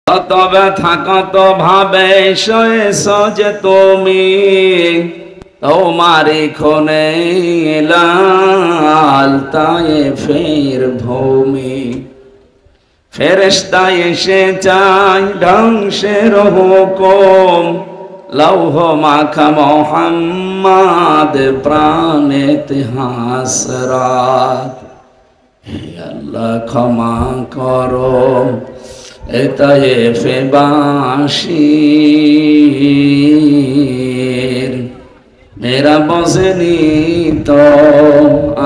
কত ব্যথা কত ভাবে সয়েছ যে তুমি, তোমারি খুনে লাল তায়েফের ভূমি। ফেরেশতা এসে চায় ধ্বংসের হুকুম, লৌহ মাখা মোহাম্মদ প্রাণেতে হাসরাত। হে আল্লাহ ক্ষমা করো এ তায়েফে বাসীর, মেরা বসেনি তো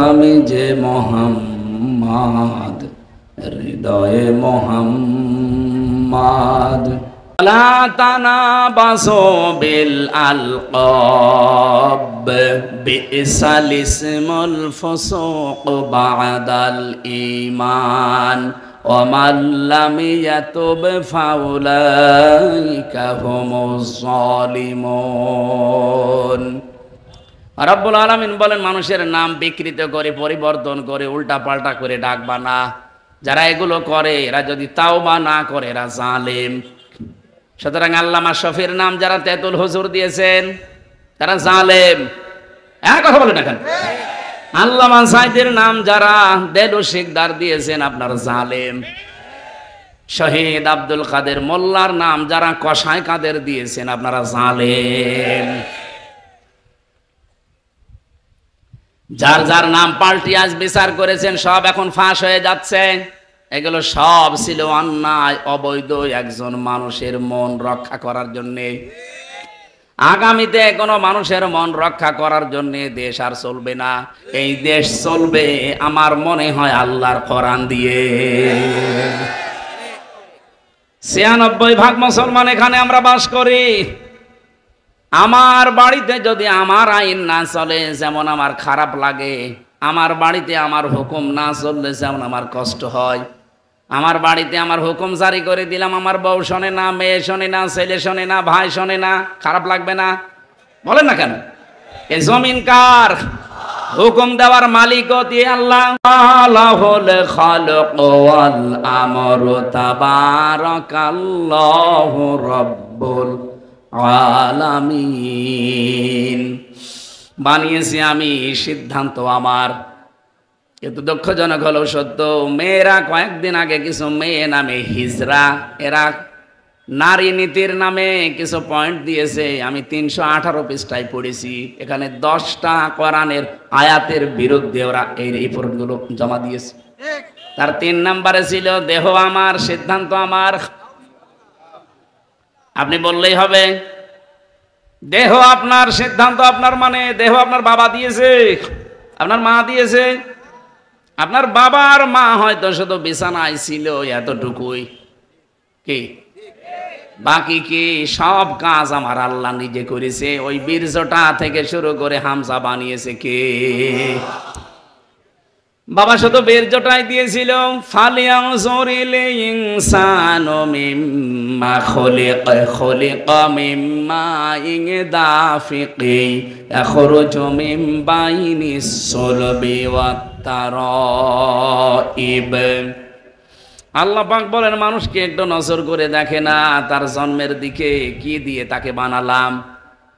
আমি যে মোহাম্মদ, হৃদয়ে মোহাম্মদ। লা তানাবাসু বিল আলকাব, বিসাল ইসমুল ফুসুক বাদাল ঈমান, ওয়া মান লাম ইয়াতুব ফাউলাইকা হুমুজ জালিমুন। রব্বুল আলামিন বলেন, মানুষের নাম বিকৃত করে, পরিবর্তন করে, উল্টা পাল্টা করে ডাকবা না। যারা এগুলো করে এরা যদি তাওবা না করে এরা জালেম। সুতরাং আল্লামা শফির নাম যারা তেতুল হুজুর দিয়েছেন তারা জালেম। এক কথা বলেন এখন। আল্লামা সাইদের নাম যারা দেলু শিকদার দিয়েছেন আপনার জালেম। শহীদ আব্দুল কাদের মোল্লার নাম যারা কসাই কাদের দিয়েছেন আপনারা জালেম। যার যার নাম পাল্টি আজ বিচার করেছেন সব এখন ফাঁস হয়ে যাচ্ছে। এগুলো সব ছিল অন্যায় অবৈধ একজন মানুষের মন রক্ষা করার জন্য। আগামীতে কোনো মানুষের মন রক্ষা করার জন্য দেশ আর চলবে না। এই দেশ চলবে আমার মনে হয় আল্লাহর কোরআন দিয়ে। ৯৬% মুসলমান এখানে আমরা বাস করি। আমার বাড়িতে যদি আমার আইন না চলে যেমন আমার খারাপ লাগে, আমার বাড়িতে আমার হুকুম না চললে যেমন আমার কষ্ট হয়। আমার বাড়িতে আমার হুকুম জারি করে দিলাম, আমার বউ শোনে না, মেয়ে শোনে না, ছেলে শোনে না, ভাই শোনে না, খারাপ লাগবে না? বলেন না কেন? এই জমিন কার? হুকুম দেওয়ার মালিকও দিয়ে আল্লাহ। লাহুল খালক ওয়াল আমরু তাবারাকাল্লাহু রাব্বুল আলামিন। বানিয়েছি আমি, সিদ্ধান্ত আমার। কিন্তু দুঃখজনক হলো সত্য, মেয়েরা কয়েকদিন আগে কিছু মেয়ে নামে হিজরা, এরা নারী নীতির নামে কিছু পয়েন্ট দিয়েছে। আমি ৩১৮ পৃষ্ঠায় পড়েছি। এখানে 10টা কোরআনের আয়াতের বিরুদ্ধে ওরা এই রিপোর্টগুলো জমা দিয়েছে। তার 3 নম্বরে ছিল দেহ আমার, সিদ্ধান্ত আমার। আপনি বললেই হবে দেহ আপনার, সিদ্ধান্ত আপনার, মানে দেহ আপনার বাবা দিয়েছে, আপনার মা দিয়েছে। আপনার বাবা আর মা হয়তো শুধু বিছানায় ছিল এতটুকুই, কি বাকি কি সব কাজ আমার আল্লাহ নিজে করেছে। ওই বীর্যটা থেকে শুরু করে হামজা বানিয়েছে কে? বাবা শুধু বীর্যটাই দিয়েছিল। ফালিয়ানজুরিল ইনসানু মিম্মা খুলিকা, খুলিকা মিম্মা ইনদাফিকি ইয়াখরুজু মিন বাইনিস সুলবি ওয়াত তারাইব। আল্লাহ পাক বলেন, মানুষকে একটু নজর করে দেখে না তার জন্মের দিকে কি দিয়ে তাকে বানালাম।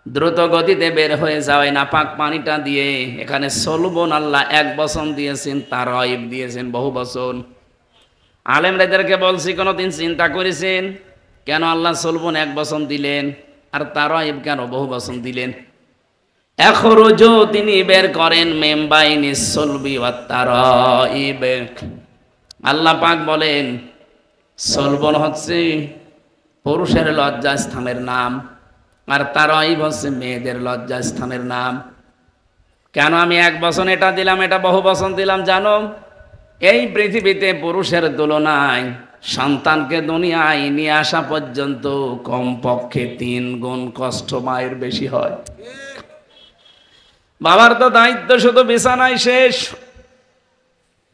দ্রুত গতিতে বের হয়ে যাওয়াই না পাক পানিটা দিয়ে। এখানে সলবন আল্লাহ 1 বচন দিয়েছেন, তারাইব দিয়েছেন বহু বচন। আলেমরাদেরকে বলছি, কোনোদিন চিন্তা করেছেন কেন আল্লাহ সলবন 1 বচন দিলেন আর তারাইব কেন বহু বচন দিলেন? এখরুজু তিনি বের করেন, মেমবাইনিস সলবি ওয়াত তারাইব। আল্লাহ পাক বলেন সলবন হচ্ছে পুরুষের লজ্জাস্থানের নাম, আর তারাইব হচ্ছে মেয়েদের লজ্জাস্থানের নাম। কেন আমি 1 বচন এটা দিলাম, এটা বহু বচন দিলাম জানো? এই পৃথিবীতে পুরুষের তুলনায় সন্তানকে দুনিয়ায় নিয়ে আসা পর্যন্ত কমপক্ষে 3 গুণ কষ্ট মায়ের বেশি হয়। বাবার তো দায়িত্ব শুধু বিছানায় শেষ।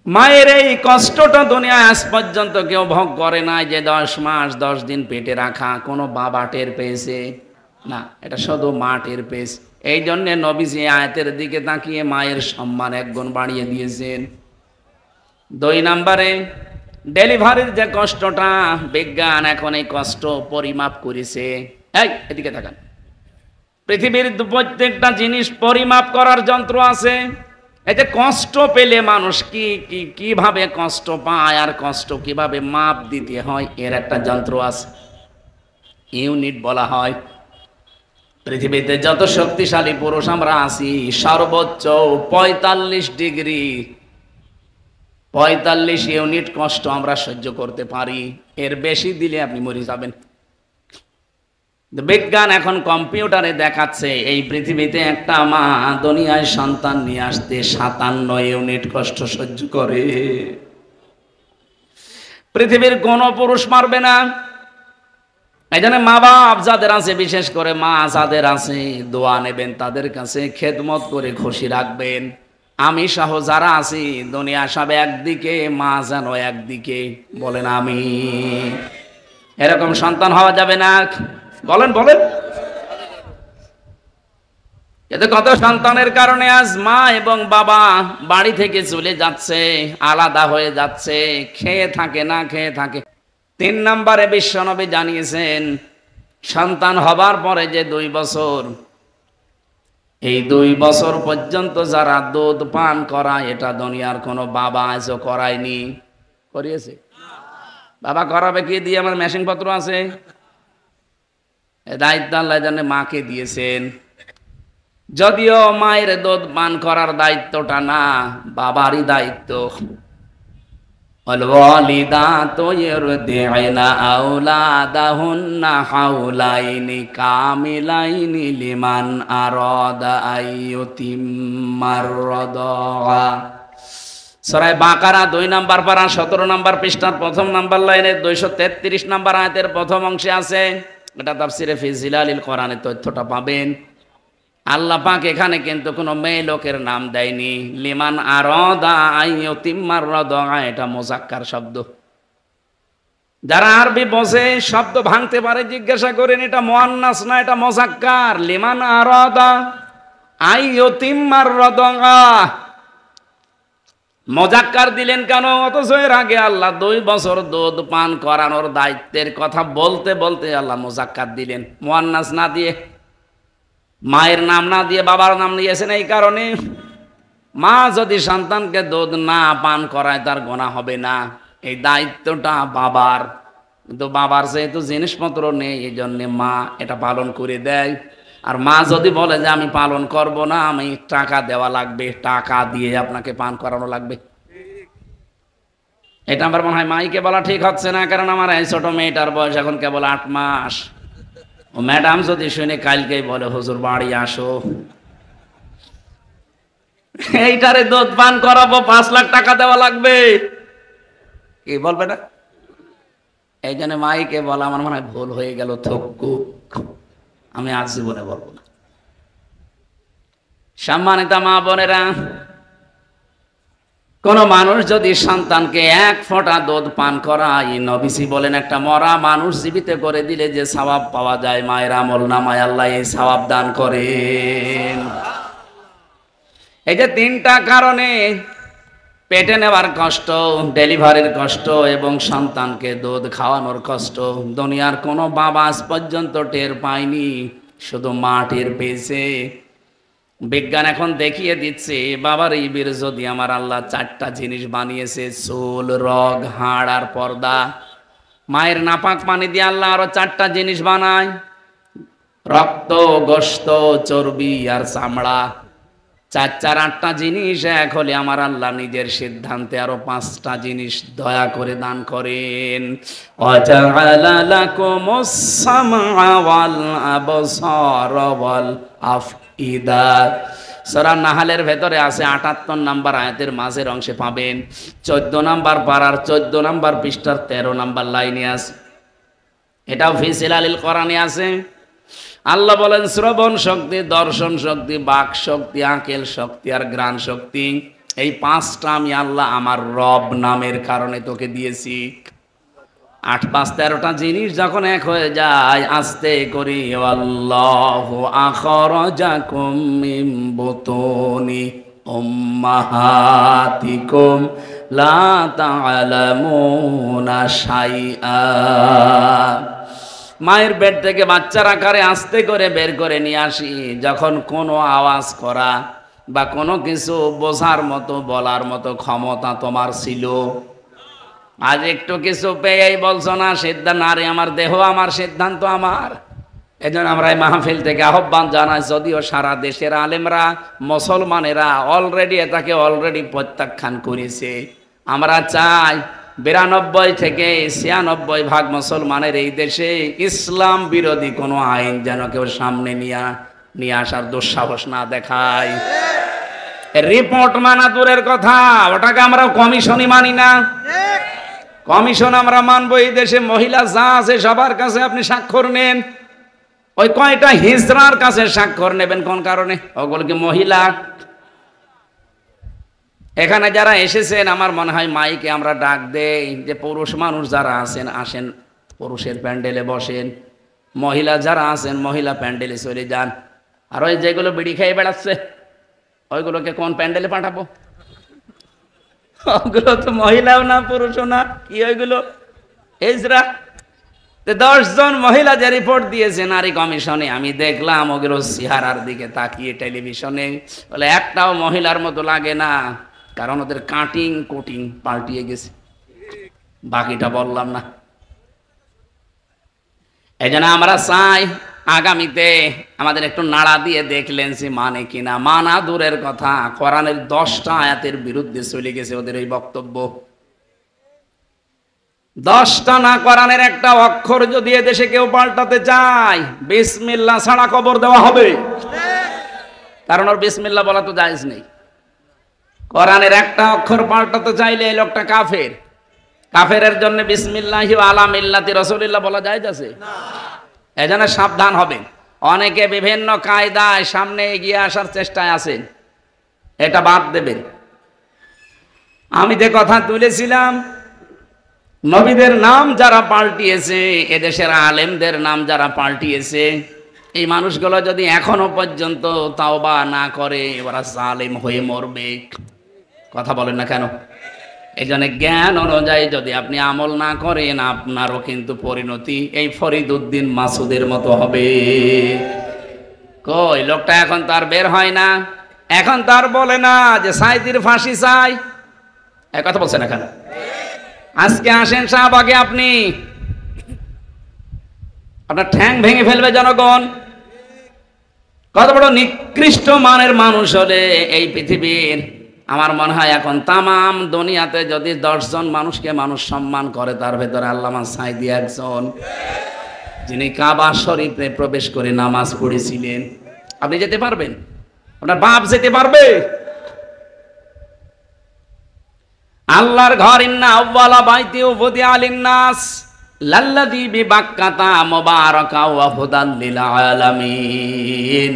মায়ের এই কষ্টটা দুনিয়ায় আজ পর্যন্ত কেউ ভোগ করে না। যে 10 মাস 10 দিন পেটে রাখা কোনো বাবা টের পেয়েছে না, এটা শুধু মা টের পেয়েছে। এই জন্যে নবীজি আয়াতের দিকে তাকিয়ে মায়ের সম্মান 1 গুণ বাড়িয়ে দিয়েছেন। 2 নম্বরে ডেলিভারির যে কষ্টটা, বিজ্ঞান এখন এই কষ্ট পরিমাপ করেছে। এই এদিকে তাকান, পৃথিবীর প্রত্যেকটা জিনিস পরিমাপ করার যন্ত্র আছে। এই যে কষ্ট পেলে মানুষ কিভাবে কষ্ট পায় আর কষ্ট কিভাবে মাপ দিতে হয়, এর একটা যন্ত্র আছে, ইউনিট বলা হয়। পৃথিবীতে যত শক্তিশালী পুরুষ আমরা আছি, সর্বোচ্চ ৪৫ ডিগ্রি ৪৫ ইউনিট কষ্ট আমরা সহ্য করতে পারি। এর বেশি দিলে আপনি মরে যাবেন। বিজ্ঞান এখন কম্পিউটারে দেখাচ্ছে এই পৃথিবীতে একটা মা দুনিয়ায় সন্তান নিয়ে আসতে ৫৭ ইউনিট কষ্ট সহ্য করে। পৃথিবীর কোন পুরুষ মারবে না। এই জন্য মা বাপ যাদের আছে, বিশেষ করে মা যাদের আছে, দোয়া নেবেন, তাদের কাছে খেদমত করে খুশি রাখবেন। আমি সহ যারা আছি, দুনিয়া সব একদিকে, মা যেন একদিকে। বলেন আমি। এরকম সন্তান হওয়া যাবে না। বলেন বলেন। এতে কত সন্তানের কারণে আজ মা এবং বাবা বাড়ি থেকে চলে যাচ্ছে, আলাদা হয়ে যাচ্ছে, খেয়ে থাকে না খেয়ে থাকে। ৩ নম্বরে বিশ্বনবী জানিয়েছেন, সন্তান হবার পরে যে ২ বছর, এই ২ বছর পর্যন্ত যারা দুধ পান করায়, এটা দুনিয়ার কোনো বাবা আজও করায়নি। করিয়েছে? বাবা করাবে কি দিয়ে? আমার মেশিন পত্র আছে। দায়িত্ব আল্লাহ জানে মাকে দিয়েছেন। যদিও মায়ের দুধ পান করার দায়িত্বটা না, বাবারই দায়িত্ব। ওয়ালিদাতু ইরদি'না আওলাদাহুন্না হাওলাইনি কামিলাইনি লিমান আরাদা আইয়ুতিম্মার রাদা। সূরা বাকারা ২ নম্বর পারা ১৭ নম্বর পৃষ্ঠার ১ম নম্বর লাইনে ২৩৩ নম্বর আয়াতের প্রথম অংশে আছে। এটা তাফসিরে ফি জিলালিল কোরআনে তথ্যটা পাবেন। আল্লাহ পাক এখানে কিন্তু কোনো মেয়ে লোকের নাম দেয়নি। লিমান আরাদা আইয়ুতিম্মার রাদা, এটা মুযাক্কার শব্দ। যারা আরবি বোঝে, শব্দ ভাঙতে পারে, জিজ্ঞাসা করেন এটা মুআন্নাস না এটা মুযাক্কার। লিমান আরাদা আইয়ুতিম্মার রাদা, মুযাক্কার দিলেন কেন? অথচ এর আগে আল্লাহ ২ বছর দুধ পান করানোর দায়িত্বের কথা বলতে বলতে আল্লাহ মুযাক্কার দিলেন, মুআন্নাস না দিয়ে, মায়ের নাম না দিয়ে বাবার নাম নিয়েছেন। এই কারণে মা যদি সন্তানকে দুধ না পান করায়, তার গুনাহ হবে না। এই দায়িত্বটা বাবার, কিন্তু বাবার যেহেতু জিনিসপত্র নেই, এই জন্যে মা এটা পালন করে দেয়। আর মা যদি বলে যে আমি পালন করব না, আমি টাকা দেওয়া লাগবে, টাকা দিয়ে আপনাকে পান করানো লাগবে, এটা আমার মনে হয় মাইকে বলা ঠিক হচ্ছে না। কারণ আমার এই ছোট মেয়েটার বয়স এখন কেবল ৮ মাস। ও ম্যাডাম যদি শুনে কালকেই বলে হুজুর বাড়ি আসো, এইটারে দুধ পান করাবো, ৫ লাখ টাকা দেওয়া লাগবে, কি বলবে না? এই জন্য মাইকে বলা আমার মনে হয় ভুল হয়ে গেল। থক্কু, আমি আজ জীবনে বলবো না। সম্মানিত মা বোনেরা, কোন মানুষ যদি সন্তানকে ১ ফোঁটা দুধ পান করায়, নবীজি বলেন একটা মরা মানুষ জীবিত করে দিলে যে সওয়াব পাওয়া যায়, মায়ের আমল নামায় আল্লাহ এই সওয়াব দান করেন। এই যে ৩টা কারণে, পেটে নেওয়ার কষ্ট, ডেলিভারির কষ্ট এবং সন্তানকে দুধ খাওয়ানোর কষ্ট, দুনিয়ার কোনো বাবা আজ পর্যন্ত টের পায়নি, শুধু মা টের পেয়েছে। বিজ্ঞান এখন দেখিয়ে দিচ্ছে, বাবার এই বীর যদি আমার আল্লাহ ৪টা জিনিস বানিয়েছে, চুল, রগ, হাড় আর পর্দা। মায়ের নাপাক পানি দিয়ে আল্লাহ আরো ৪টা জিনিস বানায়, রক্ত, গোশত, চর্বি আর চামড়া। ৪ ৪ ৮টা জিনিস এক হলে আমার আল্লাহ নিজের সিদ্ধান্তে আরো ৫টা জিনিস দয়া করে দান করেন। ওয়াজাআলা লাকুমুস সামআ ওয়াল আবসারা ওয়াল আফইদা। সূরা নাহলের ভেতরে আছে ৭৮ নম্বর আয়াতের মাঝের অংশে পাবেন। ১৪ নম্বর পারার ১৪ নম্বর পৃষ্ঠার ১৩ নম্বর লাইনে আছে। এটাও ফি জিলালিল কোরআনে আছে। আল্লাহ বলেন শ্রবণ শক্তি, দর্শন শক্তি, বাক শক্তি, আকেল শক্তি আর ঘ্রাণ শক্তি, এই ৫টা আমি আল্লাহ আমার রব নামের কারণে তোকে দিয়েছি। ৮ ৫ ১৩টা জিনিস যখন এক হয়ে যায়, আস্তে করি আল্লাহু আখরাজাকুম মিন বুতুনি উম্মাহাতিকুম লা তা'লামুনা শাইআ। মায়ের পেট থেকে বাচ্চার আকারে আস্তে করে বের করে নিয়ে আসি, যখন কোনো আওয়াজ করা বা কোনো কিছু বোঝার মতো বলার মতো ক্ষমতা তোমার ছিল, আজ একটু কিছু পেয়েই বলছো না সিদ্ধান্ত, আরে আমার দেহ আমার সিদ্ধান্ত আমার। এজন্য আমরা এই মাহফিল থেকে আহ্বান জানাই, যদিও সারা দেশের আলেমরা মুসলমানেরা অলরেডি এটাকে প্রত্যাখ্যান করেছে, আমরা চাই 92 থেকে 96% মুসলমানের এই দেশে ইসলাম বিরোধী কোনো আইন যেন কেউ সামনে নিয়ে আসার দুঃসাহস না দেখায়। রিপোর্ট মানা দূরের কথা, ওটাকে আমরা কমিশনই মানি না। কমিশন আমরা মানবো। এই দেশে মহিলা যা আছে সবার কাছে আপনি স্বাক্ষর নেন, ওই কয়টা হিজড়ার কাছে স্বাক্ষর নেবেন কোন কারণে? ওগুলো কি মহিলা? এখানে যারা এসেছেন আমার মনে হয় মাইকে আমরা ডাক দেই যে পুরুষ মানুষ যারা আছেন আসেন, পুরুষের প্যান্ডেলে বসেন, মহিলা যারা আছেন মহিলা প্যান্ডেলে চলে যান। আর ওই যেগুলো বিড়ি খেয়ে বেড়াচ্ছে ওইগুলোকে কোন প্যান্ডেলে পাঠাবো? ওগুলো তো মহিলাও না পুরুষও না, কি ওইগুলো হিজড়া। 10 জন মহিলা যে রিপোর্ট দিয়েছে নারী কমিশনে, আমি দেখলাম ওগুলো চেহারার দিকে তাকিয়ে টেলিভিশনে, বলে একটাও মহিলার মতো লাগে না, কারণ ওদের কোটিং পাল্টিয়ে গেছে। বাকিটা বললাম না। এই জন্য আমরা চাই আগামীতে আমাদের একটু নাড়া দিয়ে দেখলেন সে মানে কিনা। মানা দূরের কথা, কোরআনের 10টা আয়াতের বিরুদ্ধে চলে গেছে ওদের এই বক্তব্য। 10টা না, কোরআনের একটা অক্ষর যদি এদেশে কেউ পাল্টাতে চায় বিসমিল্লাহ ছাড়া কবর দেওয়া হবে, কারণ ওর বিসমিল্লাহ বলা তো জায়েজ নেই। কোরআনের একটা অক্ষর পাল্টাতে চাইলে এই লোকটা কাফের। কাফেরের জন্য বিসমিল্লাহি আলা মিল্লাতি রাসূলিল্লাহ বলা জায়েজ আছে? এজন্য সাবধান হবেন। অনেকে বিভিন্ন কায়দায় সামনে এগিয়ে আসার চেষ্টায় আছেন, এটা বাদ দেবেন। আমি যে কথা তুলেছিলাম, নবীদের নাম যারা পাল্টিয়েছে, এদেশের আলেমদের নাম যারা পাল্টিয়েছে, এই মানুষগুলো যদি এখনো পর্যন্ত তাওবা না করে ওরা জালেম হয়ে মরবে। কথা বলেন না কেন? এই জন্য জ্ঞান অনুযায়ী যদি আপনি আমল না করেন আপনারও কিন্তু পরিণতি এই ফরিদউদ্দিন মাসুদের মতো হবে। কই লোকটা এখন তার বের হয় না, এখন তার বলে না যে সাইদির ফাঁসি চাই, এই কথা বলছেন না কেন? আজকে আসেন শাহবাগে, আপনি আপনার ঠ্যাং ভেঙে ফেলবে জনগণ। কত বড় নিকৃষ্ট মানের মানুষ হলে এই পৃথিবীর, আমার মনে হয় এখন তামাম দুনিয়াতে যদি 10 জন মানুষকে মানুষ সম্মান করে তার ভেতরে আল্লামা সাইদি একজন, যিনি কাবা শরীফে প্রবেশ করে নামাজ পড়েছিলেন। আপনি যেতে পারবেন? আপনার বাপ যেতে পারবে? আল্লাহর ঘর, ইন্না আউওয়ালা বাইতি উযিআ লিন-নাস লাল্লাযী বিবাক্কাতা মুবারাকা ওয়া হুদাল লিল আলামিন।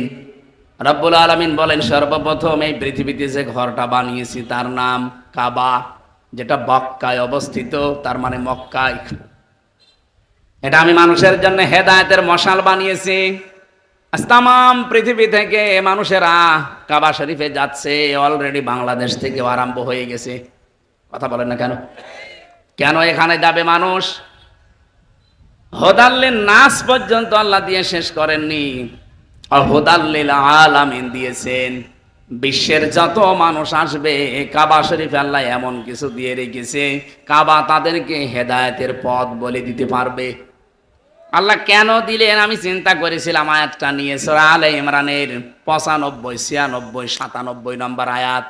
রব্বুল আলামিন বলেন, সর্বপ্রথম এই পৃথিবীতে যে ঘরটা বানিয়েছি তার নাম কাবা, যেটা মক্কায় অবস্থিত, তার মানে মক্কায়। এটা আমি মানুষের জন্য হেদায়েতের মশাল বানিয়েছি। আজ তামাম পৃথিবী থেকে মানুষেরা কাবা শরীফে যাচ্ছে, অলরেডি বাংলাদেশ থেকে আরম্ভ হয়ে গেছে। কথা বলেন না কেন? কেন এখানে যাবে মানুষ? হুদাল্লিন নাস পর্যন্ত আল্লাহ দিয়ে শেষ করেননি, হুদাল্লিল আলামিন দিয়েছেন। বিশ্বের যত মানুষ আসবে কাবা শরীফে আল্লাহ এমন কিছু দিয়ে রেখেছে, কাবা তাদেরকে হেদায়েতের পথ বলে দিতে পারবে। আল্লাহ কেন দিলেন আমি চিন্তা করেছিলাম আয়াতটা নিয়ে, সূরা আলে ইমরানের 95, 96, 97 নম্বর আয়াত।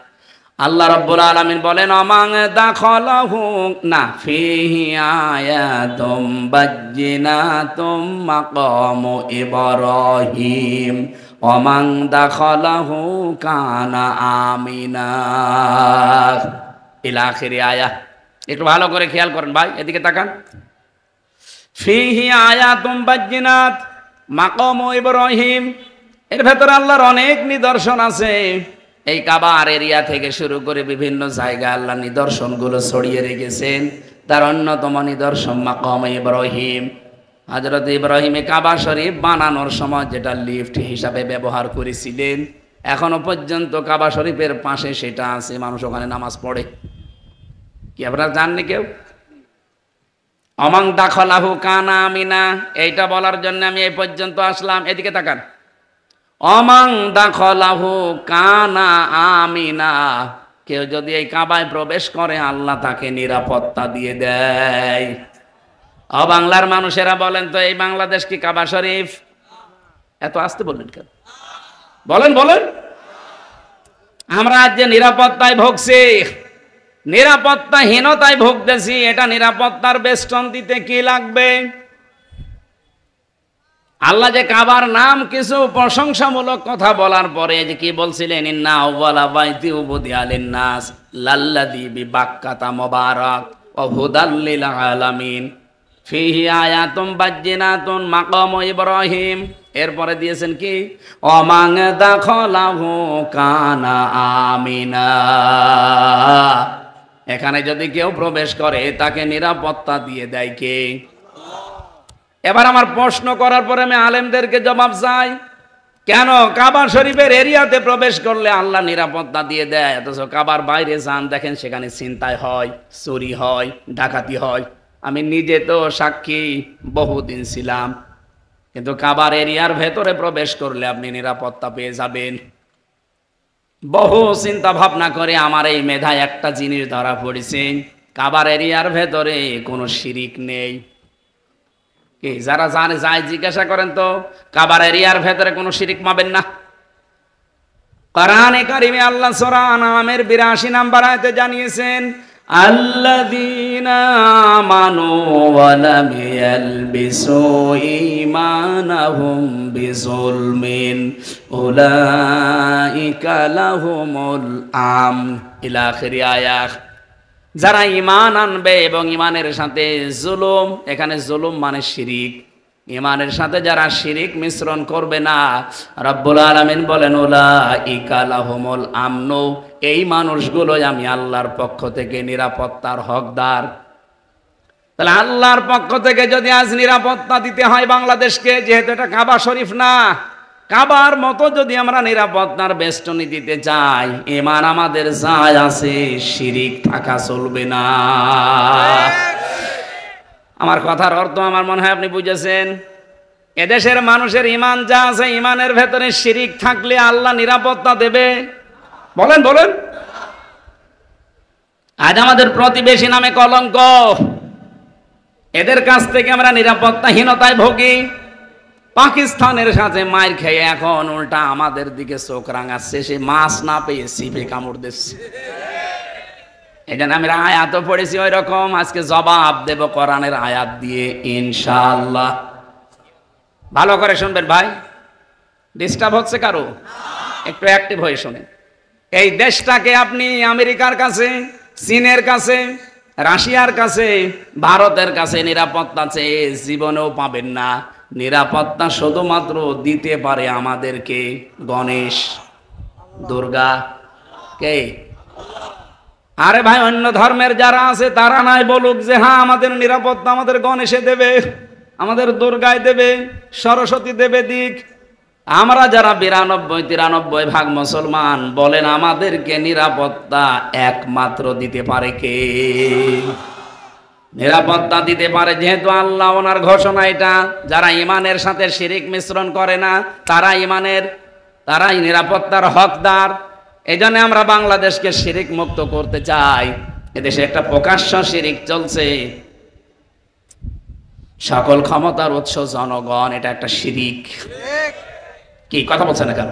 আল্লাহ রাব্বুল আলামিন বলেন, অমাং দাখালাহু না ফিহি আয়াতুম বাজ্জিনাতুম মাকামু ইব্রাহিম অমাং দাখালাহু কানা আমিনা ইলা আখিরি আয়াত। একটু ভালো করে খেয়াল করেন ভাই, এদিকে তাকান। ফিহি আয়াতুম বাজ্জিনাত মাকামু ইব্রাহিম, এর ভেতরে আল্লাহর অনেক নিদর্শন আছে। এই কাবার এরিয়া থেকে শুরু করে বিভিন্ন জায়গায় আল্লাহ নিদর্শনগুলো ছড়িয়ে রেখেছেন। তার অন্যতম নিদর্শন মাকাম ইব্রাহিম। হযরত ইব্রাহিমে কাবা শরীফ বানানোর সময় যেটা লিফট হিসাবে ব্যবহার করেছিলেন, এখনো পর্যন্ত কাবা শরীফের পাশে সেটা আছে, মানুষ ওখানে নামাজ পড়ে। কি আপনারা জাননি কেউ? অমাং দাখলাহু কানা আমিনা, এইটা বলার জন্য আমি এই পর্যন্ত আসলাম। এদিকে তাকান, অমাং দাখলাহু কানা আমিনা, কেউ যদি এই কাবায় প্রবেশ করে আল্লাহ তাকে নিরাপত্তা দিয়ে দেয়। বাংলার মানুষেরা বলেন তো, এই বাংলাদেশ কি কাবা শরীফ? এত আসতে বললেন কেন? বলেন বলেন। আমরা আজ যে নিরাপত্তায় ভুগছি, নিরাপত্তাহীনতায় ভুগতেছি, এটা নিরাপত্তার বেষ্টন দিতে কি লাগবে? আল্লাহ যে কাবার নাম কিছু প্রশংসামূলক কথা বলার পরে যে কি বলছিলেন, ইন্না আউওয়ালা বাইতি উবুদিয়া লিন-নাস লাল্লাযী বিবাক্কাতা মুবারাক ওয়া হুদাল লিল আলামিন ফিহি আয়াতুম বাজ্জিনাতুন মাকামু ইব্রাহিম। এরপরে দিয়েছেন কি, ওয়ামান দাখালাহু কানা আমিনা, এখানে যদি কেউ প্রবেশ করে তাকে নিরাপত্তা দিয়ে দেয় কে? এবার আমার প্রশ্ন করার পরে আমি আলেমদেরকে জবাব চাই, কেন কাবা শরীফের এরিয়াতে প্রবেশ করলে আল্লাহ নিরাপত্তা দিয়ে দেয়, অথচ কাবার বাইরে যান দেখেন সেখানে ছিনতাই হয়, চুরি হয়, ডাকাতি হয়? আমি নিজে তো সাক্ষী, বহুদিন ছিলাম। কিন্তু কাবার এরিয়ার ভেতরে প্রবেশ করলে আপনি নিরাপত্তা পেয়ে যাবেন। বহু চিন্তা ভাবনা করে আমার এই মেধায় একটা জিনিস ধরা পড়েছে, কাবার এরিয়ার ভেতরে কোনো শিরিক নেই। কি যারা জানে যায় জিজ্ঞাসা করেন তো, কাবার এরিয়ার ভেতরে কোনো শিরিক পাবেন না। কোরআনে কারিমে আল্লাহ সূরা আনআমের ৮২ নম্বর আয়াতে জানিয়েছেন, আল্লাযীনা আমানু ওয়া লাম ইয়ালবিসু ঈমানাহুম বিযুলমিন উলাইকা লাহুমুল আমন, ইলা আখিরি আয়াত। যারা ঈমান আনবে এবং ঈমানের সাথে জুলুম, এখানে জুলুম মানে শিরিক, ঈমানের সাথে যারা শিরিক মিশ্রণ করবে না, রব্বুল আলামিন বলেন উলাইকা লাহুমুল আমন, এই মানুষগুলোই আমি আল্লাহর পক্ষ থেকে নিরাপত্তার হকদার। তাহলে আল্লাহর পক্ষ থেকে যদি আজ নিরাপত্তা দিতে হয় বাংলাদেশকে, যেহেতু এটা কাবা শরীফ না, কাবার মতো যদি আমরা নিরাপত্তার বেষ্টনী দিতে চাই, ঈমান আমাদের যায় আছে, শিরিক থাকা চলবে না। আমার কথার অর্থ আমার মনে হয় আপনি বুঝেছেন। এদেশের মানুষের ঈমান যা আছে, ঈমানের ভেতরে শিরিক থাকলে আল্লাহ নিরাপত্তা দেবে? বলেন বলেন। আজ আমাদের প্রতিবেশী নামে কলঙ্ক, এদের কাছ থেকে আমরা নিরাপত্তাহীনতায় ভুগি। পাকিস্তানের সাথে মার খেয়ে এখন উল্টা আমাদের দিকে চোখ রাঙাচ্ছে, সে মাছ না পেয়ে সিপে কামড় দিচ্ছে। এই জন্য আমি আয়াতও পড়েছি ওই রকম, আজকে জবাব দেব কোরআনের আয়াত দিয়ে ইনশাআল্লাহ। ভালো করে শুনবেন ভাই, ডিস্টার্ব হচ্ছে কারো? একটু অ্যাক্টিভ হয়ে শোনেন। এই দেশটাকে আপনি আমেরিকার কাছে, চীনের কাছে, রাশিয়ার কাছে, ভারতের কাছে নিরাপত্তা চেয়ে জীবনেও পাবেন না। নিরাপত্তা শুধুমাত্র দিতে পারে আমাদেরকে গণেশ, দুর্গা। কে? আরে ভাই, অন্য ধর্মের যারা আছে তারা নাই বলুক যে হ্যাঁ আমাদের নিরাপত্তা আমাদের গণেশে দেবে, আমাদের দুর্গায় দেবে, সরস্বতী দেবে দিক। আমরা যারা ৯২-৯৩ ভাগ মুসলমান, বলেন আমাদেরকে নিরাপত্তা একমাত্র দিতে পারে কে? নিরাপত্তা দিতে পারে যেহেতু আল্লাহ, ওনার ঘোষণা এটা, যারা ঈমানের সাথে শিরিক মিশ্রণ করে না তারাই নিরাপত্তার হকদার। এই জন্য আমরা বাংলাদেশকে শিরিক মুক্ত করতে চাই। এদেশে একটা প্রকাশ্য শিরিক চলছে, সকল ক্ষমতার উৎস জনগণ, এটা একটা শিরিক। কি কথা বলছেন না কেন?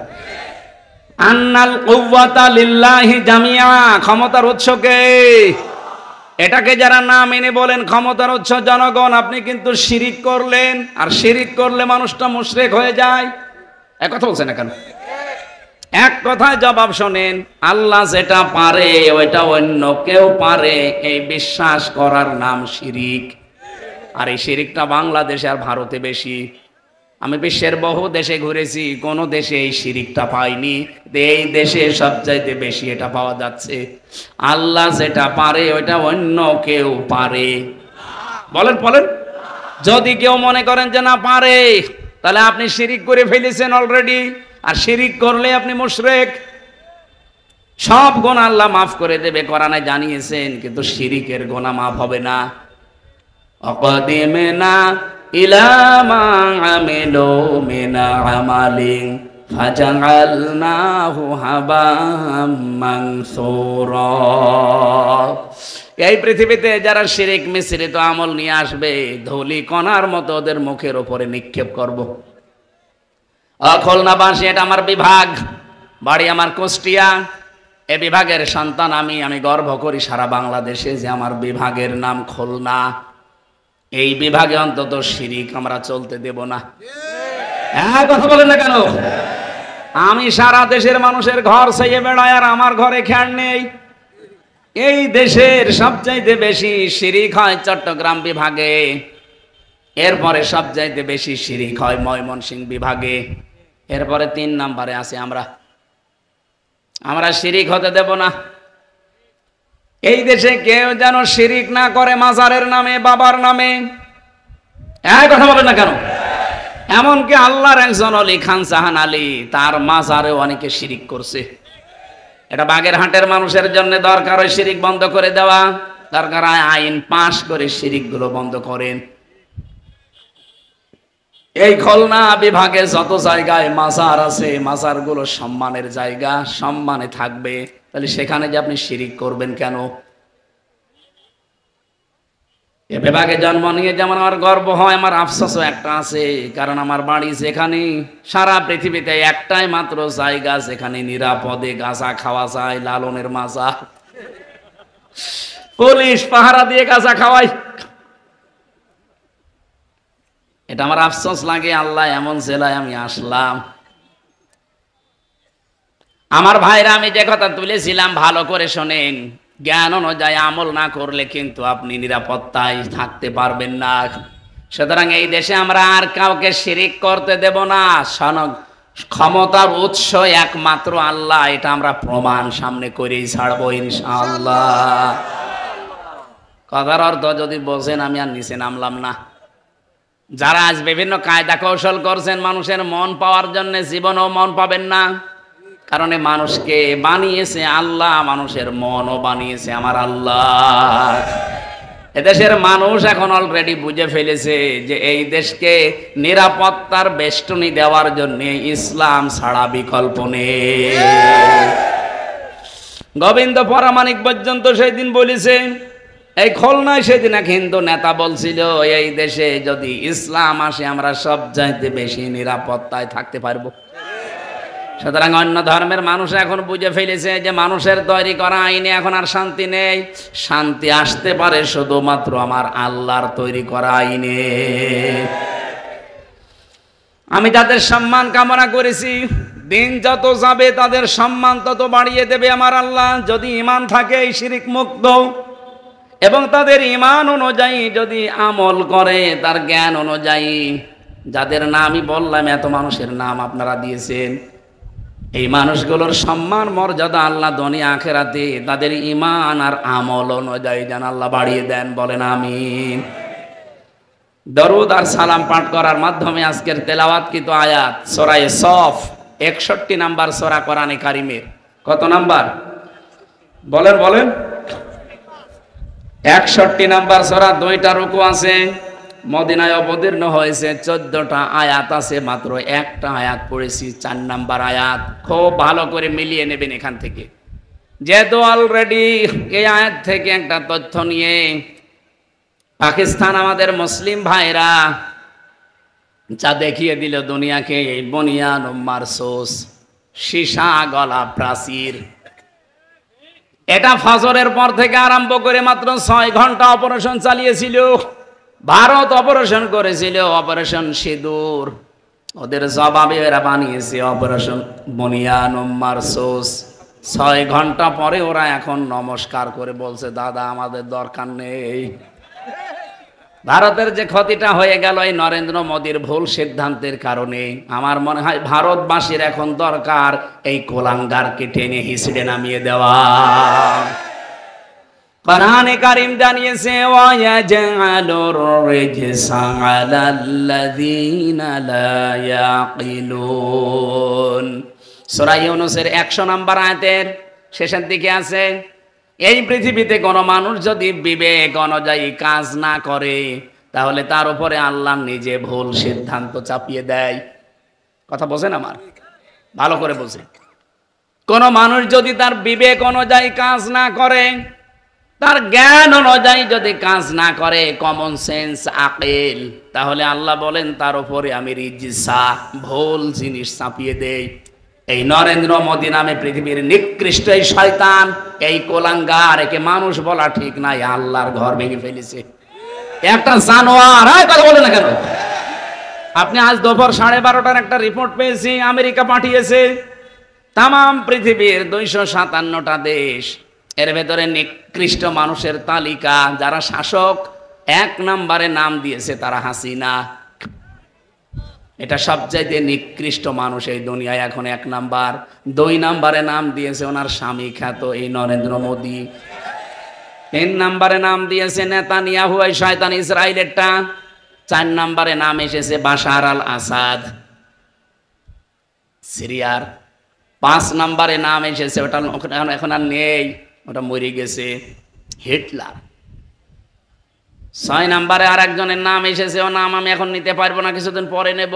আন্নাল কুওয়াতা লিল্লাহি জামিআ, ক্ষমতার উৎস কে? এটাকে যারা না মেনে বলেন ক্ষমতার উৎস জনগণ, আপনি কিন্তু শিরিক করলেন। আর শিরিক করলে মানুষটা মুশরিক হয়ে যায়। এক কথা বলছেন না কেন? এক কথায় জবাব শোনেন, আল্লাহ যেটা পারে ওইটা অন্য কেউ পারে, এই বিশ্বাস করার নাম শিরিক। আর এই শিরিকটা বাংলাদেশে আর ভারতে বেশি। আমি বিশ্বের বহু দেশে ঘুরেছি, কোন দেশে এই শিরিকটা পাইনি, এই দেশে সবচাইতে বেশি এটা পাওয়া যাচ্ছে। আল্লাহ যেটা পারে ওইটা অন্য কেউ পারে। বলেন বলেন। যদি কেউ মনে করেন যে না পারে, তাহলে আপনি শিরিক করে ফেলেছেন অলরেডি। আর শিরিক করলে আপনি মুশরিক। সব গুনাহ আল্লাহ মাফ করে দেবে, কোরআনে জানিয়েছেন, কিন্তু শিরিকের গুনাহ মাফ হবে না। অকদিমনা ইলা মা আমিলু মিন আমালিন ফাজআলনাহু হাবাম মানসুরা। এই পৃথিবীতে যারা শিরিক মিশ্রিত আমল নিয়ে আসবে, ধুলি কণার মতো ওদের মুখের উপরে নিক্ষেপ করব। খুলনাবাসী, এটা আমার বিভাগ, বাড়ি আমার কুষ্টিয়া। এ বিভাগের সন্তান আমি গর্ব করি সারা বাংলাদেশে যে আমার বিভাগের নাম খুলনা। এই বিভাগে অন্তত শিরিক আমরা চলতে দেব না। হ্যাঁ, কথা বলেন না কেন? আমি সারা দেশের মানুষের ঘর ছেয়ে বেড়াই, আর আমার ঘরে খেয়াল নেই। এই দেশের সবচাইতে বেশি শিরিক হয় চট্টগ্রাম বিভাগে, এরপরে সবচাইতে বেশি শিরিক হয় ময়মনসিংহ বিভাগে, এরপরে 3 নম্বরে আছে আমরা শিরিক হতে দেব না। এই দেশে কেউ যেন শিরিক না করে মাজারের নামে, বাবার নামে। এই কথা বলেন না কেন? এমনকি আল্লাহর একজন অলি খান জাহান আলী, তার মাজারেও অনেকে শিরিক করছে। এটা বাগেরহাটের মানুষের জন্য দরকার হয় শিরিক বন্ধ করে দেওয়া, দরকার আইন পাশ করে শিরিক গুলো বন্ধ করেন। এই খুলনা বিভাগে যত জায়গায় মাজার আছে, মাজার গুলো সম্মানের জায়গা, সম্মানে থাকবে। তাহলে সেখানে যে আপনি শিরিক করবেন কেন? এ বিভাগে জন্ম নিয়ে যেমন আমার গর্ব হয়, আমার আফসোসও একটা আছে, কারণ আমার বাড়ি যেখানে, সারা পৃথিবীতে একটাই মাত্র জায়গা যেখানে নিরাপদে গাঁজা খাওয়া যায়, লালনের মাজা। পুলিশ পাহারা দিয়ে গাঁজা খাওয়ায়। এটা আমার আফসোস লাগে, আল্লাহ এমন জেলায় আমি আসলাম। আমার ভাইরা, আমি যে কথা তুলেছিলাম ভালো করে শোনেন, জ্ঞান অনুযায়ী আমল না করলে কিন্তু আপনি নিরাপত্তায় থাকতে পারবেন না। সুতরাং এই দেশে আমরা আর কাউকে শিরিক করতে দেব না। ক্ষমতার উৎস একমাত্র আল্লাহ, এটা আমরা প্রমাণ সামনে করেই ছাড়বো ইনশাআল্লাহ। কথার অর্থ যদি বোঝেন, আমি আর নিচে নামলাম না। যারা আজ বিভিন্ন কায়দা কৌশল করছেন মানুষের মন পাওয়ার জন্য, জীবনেও মন পাবেন না। কারণ মানুষকে বানিয়েছে আল্লাহ, মানুষের মনও বানিয়েছে আমার আল্লাহ। এদেশের মানুষ এখন অলরেডি বুঝে ফেলেছে যে এই দেশকে নিরাপত্তার বেষ্টনী দেওয়ার জন্য ইসলাম ছাড়া বিকল্প নেই। গোবিন্দ পরামানিক পর্যন্ত সেই দিন বলেছে, এই খুলনায় সেদিন এক হিন্দু নেতা বলছিল, এই দেশে যদি ইসলাম আসে আমরা সব চাইতে বেশি নিরাপত্তায় থাকতে পারবো। সুতরাং অন্য ধর্মের মানুষ এখন বুঝে ফেলেছে যে মানুষের তৈরি করা আইনে এখন আর শান্তি নেই, শান্তি আসতে পারে শুধুমাত্র আমার আল্লাহর তৈরি করা আইনে। আমি তাদের সম্মান কামনা করেছি, দিন যত যাবে তাদের সম্মান তত বাড়িয়ে দেবে আমার আল্লাহ, যদি ঈমান থাকে এই শিরিক মুক্ত, এবং তাদের ঈমান অনুযায়ী যদি আমল করে, তার জ্ঞান অনুযায়ী। যাদের নামই বললাম, এত মানুষের নাম আপনারা দিয়েছেন, এই মানুষগুলোর সম্মান মর্যাদা আল্লাহ দুনিয়া আখিরাতে তাদের ঈমান আর আমল অনুযায়ী যেন আল্লাহ বাড়িয়ে দেন। বলেন আমিন। দরুদ আর সালাম পাঠ করার মাধ্যমে আজকের তেলাওয়াতকৃত আয়াত সূরা সফ, 61 নাম্বার সূরা কোরআনে কারিমের। কত নাম্বার বলেন? 61 নাম্বার সূরা, 2টা রুকু আছে। মদিনায় অবতীর্ণ হয়েছে, 14টা আয়াত আছে, মাত্র একটা আয়াত পড়েছি, 4 নাম্বার আয়াত। খুব ভালো করে মিলিয়ে নেবেন এখান থেকে, যেহেতু অলরেডি এই আয়াত থেকে একটা তথ্য নিয়ে পাকিস্তান আমাদের মুসলিম ভাইরা যা দেখিয়ে দিল দুনিয়াকে, এই বনিয়ান মারসুস, সীসা গলা প্রাচীর, এটা ফজরের পর থেকে আরম্ভ করে মাত্র 6 ঘন্টা অপারেশন চালিয়েছিল। ভারত অপারেশন করেছিল, অপারেশন সিঁদুর। ওদের জবাবে এরা বানিয়েছে অপারেশন বনিয়ান মারসুস। 6 ঘন্টা পরে ওরা এখন নমস্কার করে বলছে, দাদা আমাদের দরকার নেই। ভারতের যে ক্ষতিটা হয়ে গেল এই নরেন্দ্র মোদীর ভুল সিদ্ধান্তের কারণে, আমার মনে হয় ভারতবাসীর এখন দরকার এই কোলাঙ্গারকে টেনে হিসড়ে নামিয়ে দেওয়া। কোরআনে কারীম জানিয়েছে, ওয়ায়াজআলুর রিজসা আলাল্লাযীনা লা ইয়াকিলুন। সূরা ইউনূসের 100 নম্বর আয়াতের শেষের দিকে আছে। এই পৃথিবীতে কোনো মানুষ যদি বিবেক অনুযায়ী কাজ না করে, তাহলে তার উপরে আল্লাহ নিজে ভুল সিদ্ধান্ত চাপিয়ে দেয়। কথা বোঝেন আমার? ভালো করে বোঝেন। কোন মানুষ যদি তার বিবেক অনুযায়ী কাজ না করে, তার জ্ঞান অনুযায়ী যদি কাজ না করে, কমন সেন্স আকেল, তাহলে আল্লাহ বলেন তার উপরে আমি রিজিসা ভুল জিনিস চাপিয়ে দেই। এই নরেন্দ্র মোদী নামে পৃথিবীর নিকৃষ্ট এই শয়তান, এই কোলাঙ্গার, একে মানুষ বলা ঠিক নাই, আল্লাহর ঘর ভেঙে ফেলেছে। একটা জানোয়ার। কথা বলে না কেন? আপনি আজ দুপুর 12:30টার একটা রিপোর্ট পেয়েছি, আমেরিকা পাঠিয়েছে তাম পৃথিবীর 257টা দেশ, এর ভেতরে নিকৃষ্ট মানুষের তালিকা, যারা শাসক 1 নম্বরে নাম দিয়েছে তারা হাসিনা। এটা সবচাইতে নিকৃষ্ট মানুষ এই দুনিয়ায় এখন 1 নাম্বার। 2 নম্বরে নাম দিয়েছে ওনার স্বামী খ্যাত এই নরেন্দ্র মোদী। 3 নম্বরে নাম দিয়েছে নেতানিয়াহু, এই শয়তান ইসরায়েলেরটা। 4 নম্বরে নাম এসেছে বাশার আল আসাদ সিরিয়ার। 5 নম্বরে নাম এসেছে, ওটা এখন আর নেই, ওটা মরে গেছে, হিটলার। 6 নম্বরে আর একজনের নাম এসেছে, ও নাম আমি এখন নিতে পারবো না, কিছুদিন পরে নেব।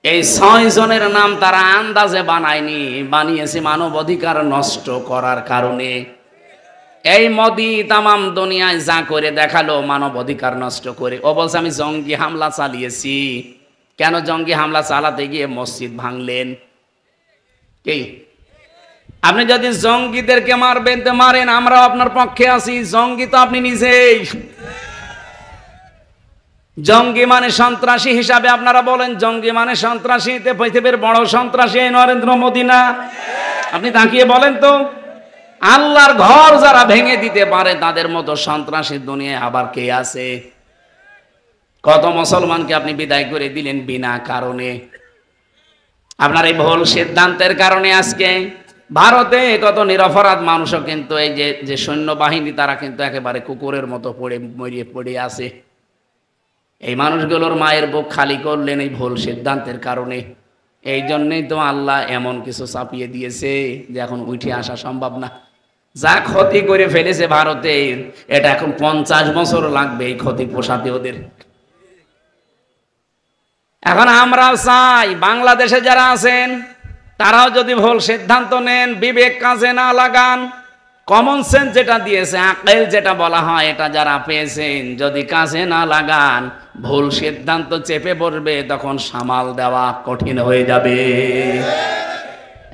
এই 6 জনের নাম তারা আন্দাজে বানায়নি, বানিয়েছে মানব অধিকার নষ্ট করার কারণে। এই মোদি তামাম দুনিয়ায় যা করে দেখালো মানব অধিকার নষ্ট করে। ও বলছে আমি জঙ্গি হামলা চালিয়েছি। কেন জঙ্গি হামলা চালাতে গিয়ে মসজিদ ভাঙলেন? কি আপনি যদি জঙ্গিদেরকে মারবেন তো মারেন, আমরাও আপনার পক্ষে আছি। জঙ্গি তো আপনি নিজেই। জঙ্গি মানে সন্ত্রাসী হিসাবে আপনারা বলেন, জঙ্গি মানে সন্ত্রাসী। পৃথিবীর বড় সন্ত্রাসী নরেন্দ্র মোদী না? আপনি তাকিয়ে বলেন তো, আল্লাহর ঘর যারা ভেঙে দিতে পারে তাদের মতো সন্ত্রাসী দুনিয়ায় আবার কে আছে? কত মুসলমানকে আপনি বিদায় করে দিলেন বিনা কারণে। আপনার এই ভুল সিদ্ধান্তের কারণে আজকে ভারতে কত নিরপরাধ মানুষও কিন্তু এই যে সৈন্যবাহিনী, তারা কিন্তু একেবারে কুকুরের মতো মরিয়ে পড়ে আছে। এই মানুষগুলোর মায়ের বুক খালি করলেন এই ভুল সিদ্ধান্তের কারণে। এই জন্যই তো আল্লাহ এমন কিছু চাপিয়ে দিয়েছে যে এখন উঠে আসা সম্ভব না। যা ক্ষতি করে ফেলেছে ভারতের, এটা এখন 50 বছর লাগবে এই ক্ষতি পোষাতে ওদের। এখন আমরা চাই বাংলাদেশে যারা আছেন তারাও যদি ভুল সিদ্ধান্ত নেন, বিবেক কাজে না লাগান, কমন সেন্স যেটা দিয়েছে, আকেল যেটা বলা হয়, এটা যারা পেয়েছেন, যদি কাজে না লাগান, ভুল সিদ্ধান্ত চেপে পড়বে, তখন সামাল দেওয়া কঠিন হয়ে যাবে।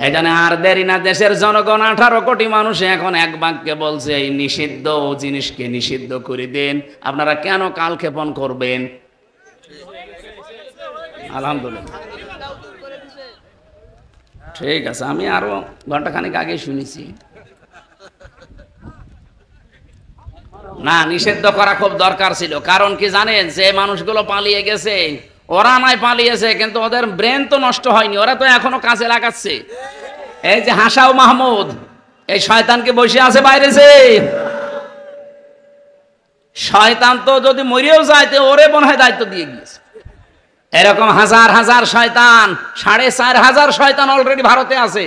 এই জন্য আর দেরি না। দেশের জনগণ 18 কোটি মানুষ এখন এক বাক্যে বলছে এই নিষিদ্ধ জিনিসকে নিষিদ্ধ করে দেন। আপনারা কেন কালক্ষেপণ করবেন? আলহামদুলিল্লাহ, ঠিক আছে, আমি আরো ঘন্টাখানেক আগে শুনেছি। না, নিষিদ্ধ করা খুব দরকার ছিল। কারণ কি জানেন? যে মানুষগুলো পালিয়ে গেছে, ওরা নয় পালিয়েছে, কিন্তু ওদের ব্রেন তো নষ্ট হয়নি, ওরা তো এখনো কাজে লাগাচ্ছে। এই যে হাসাও মাহমুদ, এই শয়তানকে বসে আছে বাইরে। যে শয়তান তো যদি মরিয়েও যায় তো ওরে মনে হয় দায়িত্ব দিয়ে গিয়েছে। এরকম হাজার হাজার শয়তান, 4,500 শয়তান অলরেডি ভারতে আছে।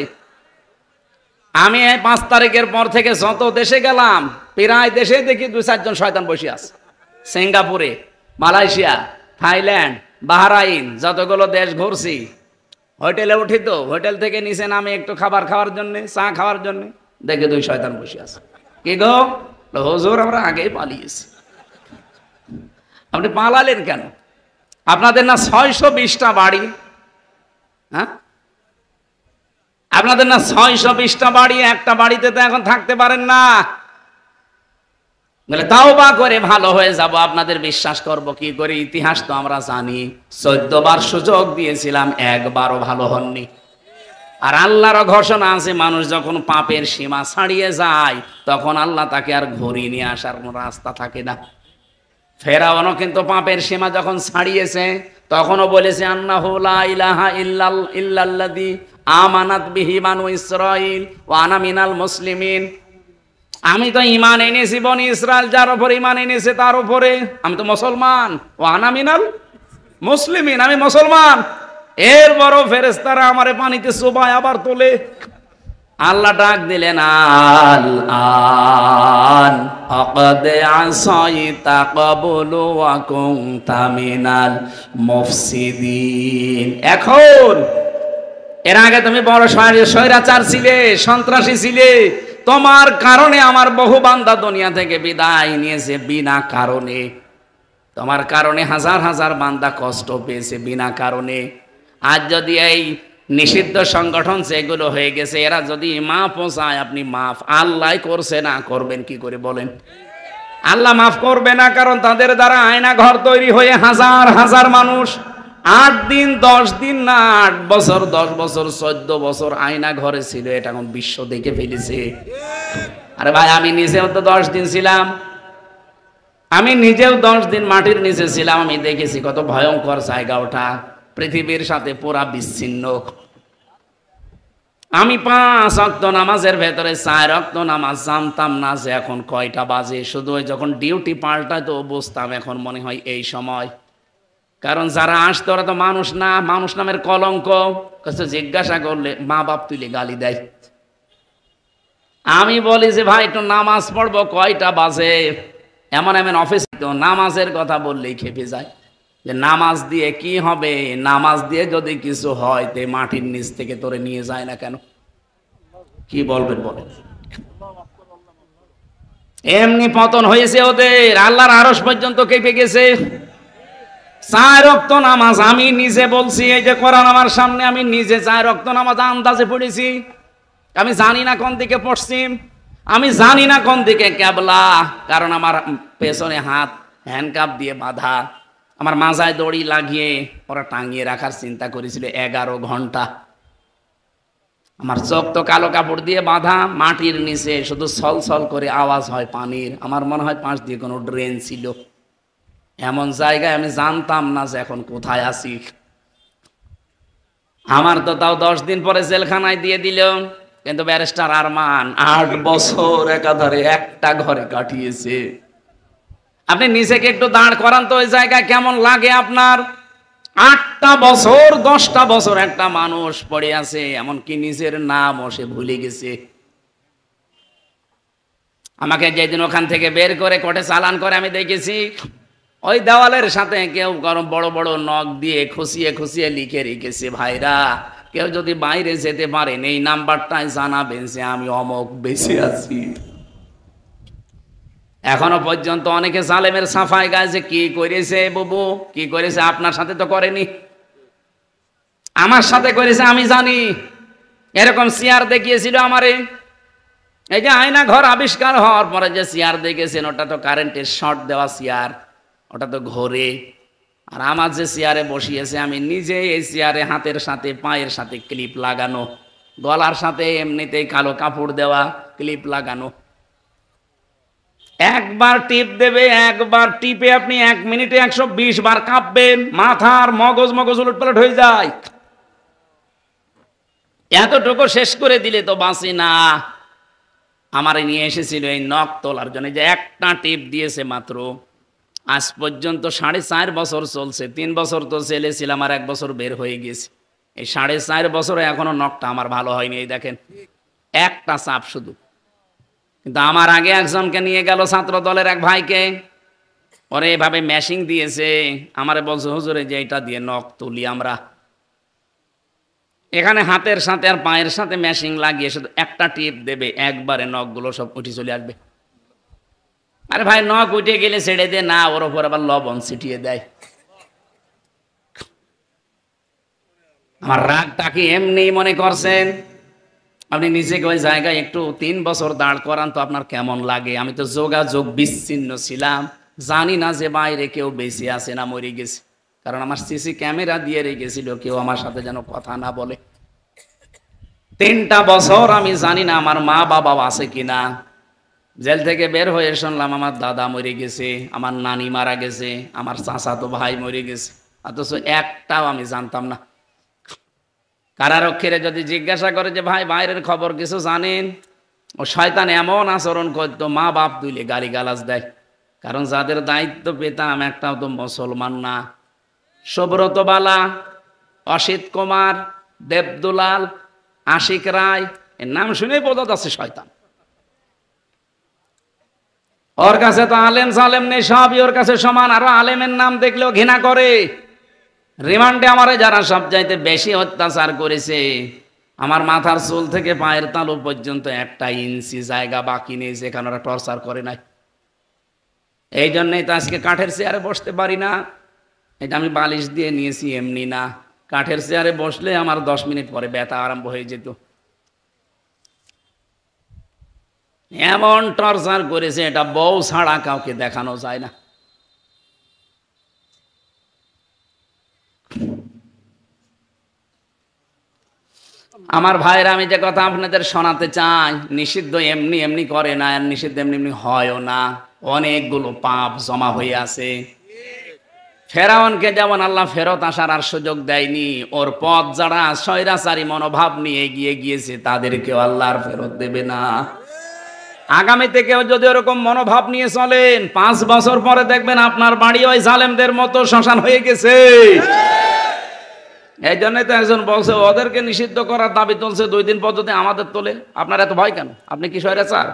আমি 5 তারিখের পর থেকে যত দেশে গেলাম, প্রায় দেশে দেখি 2-4 জন শয়তান বসে আছে। সিঙ্গাপুরে, মালয়েশিয়া, থাইল্যান্ড, বাহরাইন, যতগুলো দেশ ঘুরছি, হোটেলে উঠি তো হোটেল থেকে নিচে নামে একটু খাবার খাওয়ার জন্য, চা খাওয়ার জন্য, দেখে 2 শয়তান বসে আছে। কি গো হুজুর, আমরা আগেই পালিয়েছি। আপনি পালালেন কেন? আপনাদের না 620টা বাড়ি? হ্যাঁ, আপনাদের না 620টা বাড়ি? একটা বাড়িতে তো এখন থাকতে পারেন না। বলে তাওবা করে ভালো হয়ে যাব, আপনাদের বিশ্বাস করব কি করে? ইতিহাস তো আমরা জানি, 14 বার সুযোগ দিয়েছিলাম, একবারও ভালো হননি। আর আল্লাহর ঘোষণা আছে, মানুষ যখন পাপের সীমা ছাড়িয়ে যায়, তখন আল্লাহ তাকে আর ঘুরিয়ে নিয়ে আসার কোনো রাস্তা থাকে না। ফেরাউনও কিন্তু পাপের সীমা যখন ছাড়িয়েছে, তখনও বলেছে আন্নাহু লা ইলাহা ইল্লাল্লাযী আমানাত বিহি বানু ইসরাঈল ওয়া আনা মিনাল মুসলিমিন। আমি তো ঈমান এনেছি বনি ইসরাইল যার উপর ঈমান এনেছে তার উপরে, আমি তো মুসলমান। ওয়া আনা মিনাল মুসলিমিন, আমি মুসলমান। এর বড় ফেরেশতারা আমারে পানিতে চুবায় আবার তোলে। আল্লাহ ডাক দিলেন, আল আন ফাকাদ আসাইতা ক্বাবলু ওয়া কুনতা মিনাল মুফসিদিন। এখন এর আগে তুমি বড় স্বৈরাচার ছিলে, সন্ত্রাসী ছিলে, তোমার কারণে আমার বহু বান্দা দুনিয়া থেকে বিদায় নিয়েছে বিনা কারণে। তোমার কারণে হাজার হাজার বান্দা কষ্ট পেয়েছে বিনা কারণে। আজ যদি এই নিষিদ্ধ সংগঠন যেগুলো হয়ে গেছে, এরা যদি মাফ চায়, আপনি মাফ আল্লাহ করছে না, করবেন কি করে বলেন? আল্লাহ মাফ করবে না, কারণ তাদের দ্বারা আয়না ঘর তৈরি হয়ে হাজার হাজার মানুষ 8 দিন 10 দিন না 8 বছর 10 বছর 14 বছর আয়না ঘরে ছিল, এটা এখন বিশ্ব দেখে ফেলেছে। আরে ভাই, আমি নিজেও তো 10 দিন ছিলাম, আমি নিজেও 10 দিন মাটির নিচে ছিলাম, আমি দেখেছি কত ভয়ঙ্কর জায়গা ওটা, পৃথিবীর সাথে পুরা বিচ্ছিন্ন। আমি 5 ওয়াক্ত নামাজের ভেতরে 4 ওয়াক্ত নামাজ জানতাম না যে এখন কয়টা বাজে, শুধু ওই যখন ডিউটি পাল্টায় তো বুঝতাম এখন মনে হয় এই সময়। কারণ যারা আসতো ওরা তো মানুষ না, মানুষ নামের কলঙ্ক, কিছু জিজ্ঞাসা করলে মা বাপ তুলে গালি দেয়। আমি বলি যে ভাই একটু নামাজ পড়বো, কয়টা বাজে? এমন এমন অফিস তো নামাজের কথা বললেই খেপে যায়, যে নামাজ দিয়ে কি হবে, নামাজ দিয়ে যদি কিছু হয় তে মাটির নিচ থেকে তোরে নিয়ে যায় না কেন? কি বলবেন বলেন? এমনি পতন হয়েছে ওদের, আল্লাহর আরশ পর্যন্ত কেঁপে গেছে। 4 ওয়াক্ত নামাজ আমি নিজে বলছি, এই যে কোরআন আমার সামনে, আমি নিজে 4 ওয়াক্ত নামাজ আন্দাজে পড়েছি। আমি জানি না কোন দিকে পশ্চিম, আমি জানি না কোন দিকে কেবলা, কারণ আমার পেছনে হাত হ্যান্ডকাপ দিয়ে বাঁধা, আমার মাজায় দড়ি লাগিয়ে ওরা টাঙিয়ে রাখার চিন্তা করেছিল 11 ঘন্টা। আমার চোখ তো কালো কাপড় দিয়ে বাঁধা, মাটির নিচে শুধু ছল ছল করে আওয়াজ হয় পানির, আমার মনে হয় পাশ দিয়ে কোনো ড্রেন ছিল। এমন জায়গায় আমি জানতাম না যে এখন কোথায় আছি। আমার তো তাও 10 দিন পরে জেলখানায় দিয়ে দিল, কিন্তু ব্যারিস্টার আরমান 8 বছর একাধারে একটা ঘরে কাটিয়েছে। আপনি নিজেকে একটু দাঁড় করান তো, ওই জায়গায় কেমন লাগে আপনার? 8টা বছর 10টা বছর একটা মানুষ পড়ে আছে, এমনকি নিজের নামও সে ভুলে গেছে। আমাকে যেদিন ওখান থেকে বের করে কোর্টে চালান করে, আমি দেখেছি ওই দেওয়ালের সাথে কেউ গরম বড় বড় নখ দিয়ে খুশিয়ে খুশিয়ে লিখে রেখেছে, ভাইরা কেউ যদি বাইরে যেতে পারেন এই নাম্বারটাই জানাবেন যে আমি অমক বেঁচে আছি। এখনো পর্যন্ত অনেকে জালেমের সাফাই গায় যে কি করেছে বাবু, কি করেছে, আপনার সাথে তো করেনি, আমার সাথে করেছে আমি জানি। এরকম চেয়ার দেখিয়েছিল আমারে, এই যে আয়না ঘর আবিষ্কার হওয়ার পরে যে চেয়ার দেখেছেন, ওটা তো কারেন্টের শর্ট দেওয়া চেয়ার, ওটা তো ঘোরে। আর আমার যে চেয়ারে বসিয়েছে, আমি নিজে এই চেয়ারে হাতের সাথে পায়ের সাথে ক্লিপ লাগানো, গলার সাথে এমনিতেই কালো কাপড় দেওয়া ক্লিপ লাগানো। একবার টিপ দেবে, একবার টিপে আপনি 1 মিনিটে 120 বার কাঁপবেন, মাথার মগজ উলটপালট হয়ে যায়। এতটুকু শেষ করে দিলে তো বাঁচি না। আমারে নিয়ে এসেছিল এই নখ তোলার জন্য, যে একটা টিপ দিয়েছে মাত্র। আজ পর্যন্ত 4.5 বছর চলছে, 3 বছর তো জেলে ছিলাম আর 1 বছর বের হয়ে গেছে। এই 4.5 বছরে এখনো নখটা আমার ভালো হয়নি। এই দেখেন একটা চাপ শুধু। কিন্তু আমার আগে একজনকে নিয়ে গেল ছাত্র দলের এক ভাইকে, ওরে এভাবে ম্যাশিং দিয়েছে, আমারে বলছে হুজুরে যে এটা দিয়ে নখ তুলি আমরা। এখানে হাতের সাথে আর পায়ের সাথে ম্যাশিং লাগিয়ে শুধু একটা টিপ দেবে, একবারে নখগুলো সব উঠে চলে আসবে। আরে ভাই নখ উঠে গেলে ছেড়ে দে না, ওর ওপর আবার লবণ ছিটিয়ে দেয়। আমার রাগটা কি এমনি মনে করছেন? আপনি নিজেকে ওই জায়গায় একটু 3 বছর দাঁড় করান তো আপনার কেমন লাগে? আমি তো যোগাযোগ বিচ্ছিন্ন ছিলাম, জানি না যে বাইরে কেউ বেঁচে আছে না মরে গেছে, কারণ আমার সিসি ক্যামেরা দিয়ে রেখেছিল, কেউ আমার সাথে যেন কথা না বলে। 3টা বছর আমি জানি না আমার মা বাবা আছে কিনা। জেল থেকে বের হয়ে শুনলাম আমার দাদা মরে গেছে, আমার নানি মারা গেছে, আমার চাচাতো ভাই মরে গেছে, অথচ একটাও আমি জানতাম না। কারারক্ষীরা যদি জিজ্ঞাসা করে যে ভাই বাইরের খবর কিছু জানেন, ও শয়তান এমন আচরণ করতো, মা বাপ দুইলে গালিগালাজ দেয়। কারণ যাদের দায়িত্ব পেতাম একটাও তো মুসলমান না। সুব্রত বালা, অসিত কুমার, দেবদুলাল, আশিক রায়, এর নাম শুনেই বোঝা যাচ্ছে শয়তান। ওর কাছে তো আলেম সালেম নেই, সবই ওর কাছে সমান। আরো আলেমের নাম দেখলেও ঘৃণা করে। রিমান্ডে আমারে যারা সবচাইতে বেশি অত্যাচার করেছে, আমার মাথার চুল থেকে পায়ের তালু পর্যন্ত 1 ইঞ্চি জায়গা বাকি নেই যেখানে ওরা টর্চার করে নাই। এই জন্যই তো আজকে কাঠের চেয়ারে বসতে পারি না। এটা আমি বালিশ দিয়ে নিয়েছি এমনি না। কাঠের চেয়ারে বসলে আমার 10 মিনিট পরে ব্যথা আরম্ভ হয়ে যেত। এমন টর্চার করেছে, এটা বউ ছাড়া কাউকে দেখানো যায় না। আমার ভাইরা, আমি যে কথা আপনাদের শোনাতে চাই, নিষিদ্ধ এমনি এমনি করে না, আর নিষিদ্ধ এমনি এমনি হয়ও না। অনেকগুলো পাপ জমা হয়ে আছে। ফেরাউনকে যেমন আল্লাহ ফেরত আসার আর সুযোগ দেয়নি, ওর পথ যারা স্বৈরাচারী মনোভাব নিয়ে এগিয়ে গিয়েছে তাদেরকেও আল্লাহ আর ফেরত দেবে না। আগামীতে কেউ যদি ওরকম মনোভাব নিয়ে চলেন, 5 বছর পরে দেখবেন আপনার বাড়ি ওই জালেমদের মতো শ্মশান হয়ে গেছে। এই জন্যই তো একজন বলছে ওদেরকে নিষিদ্ধ করার দাবি তুলছে, 2 দিন পর যদি আমাদের তোলে। আপনার এত ভয় কেন? আপনি কি স্বৈরাচার?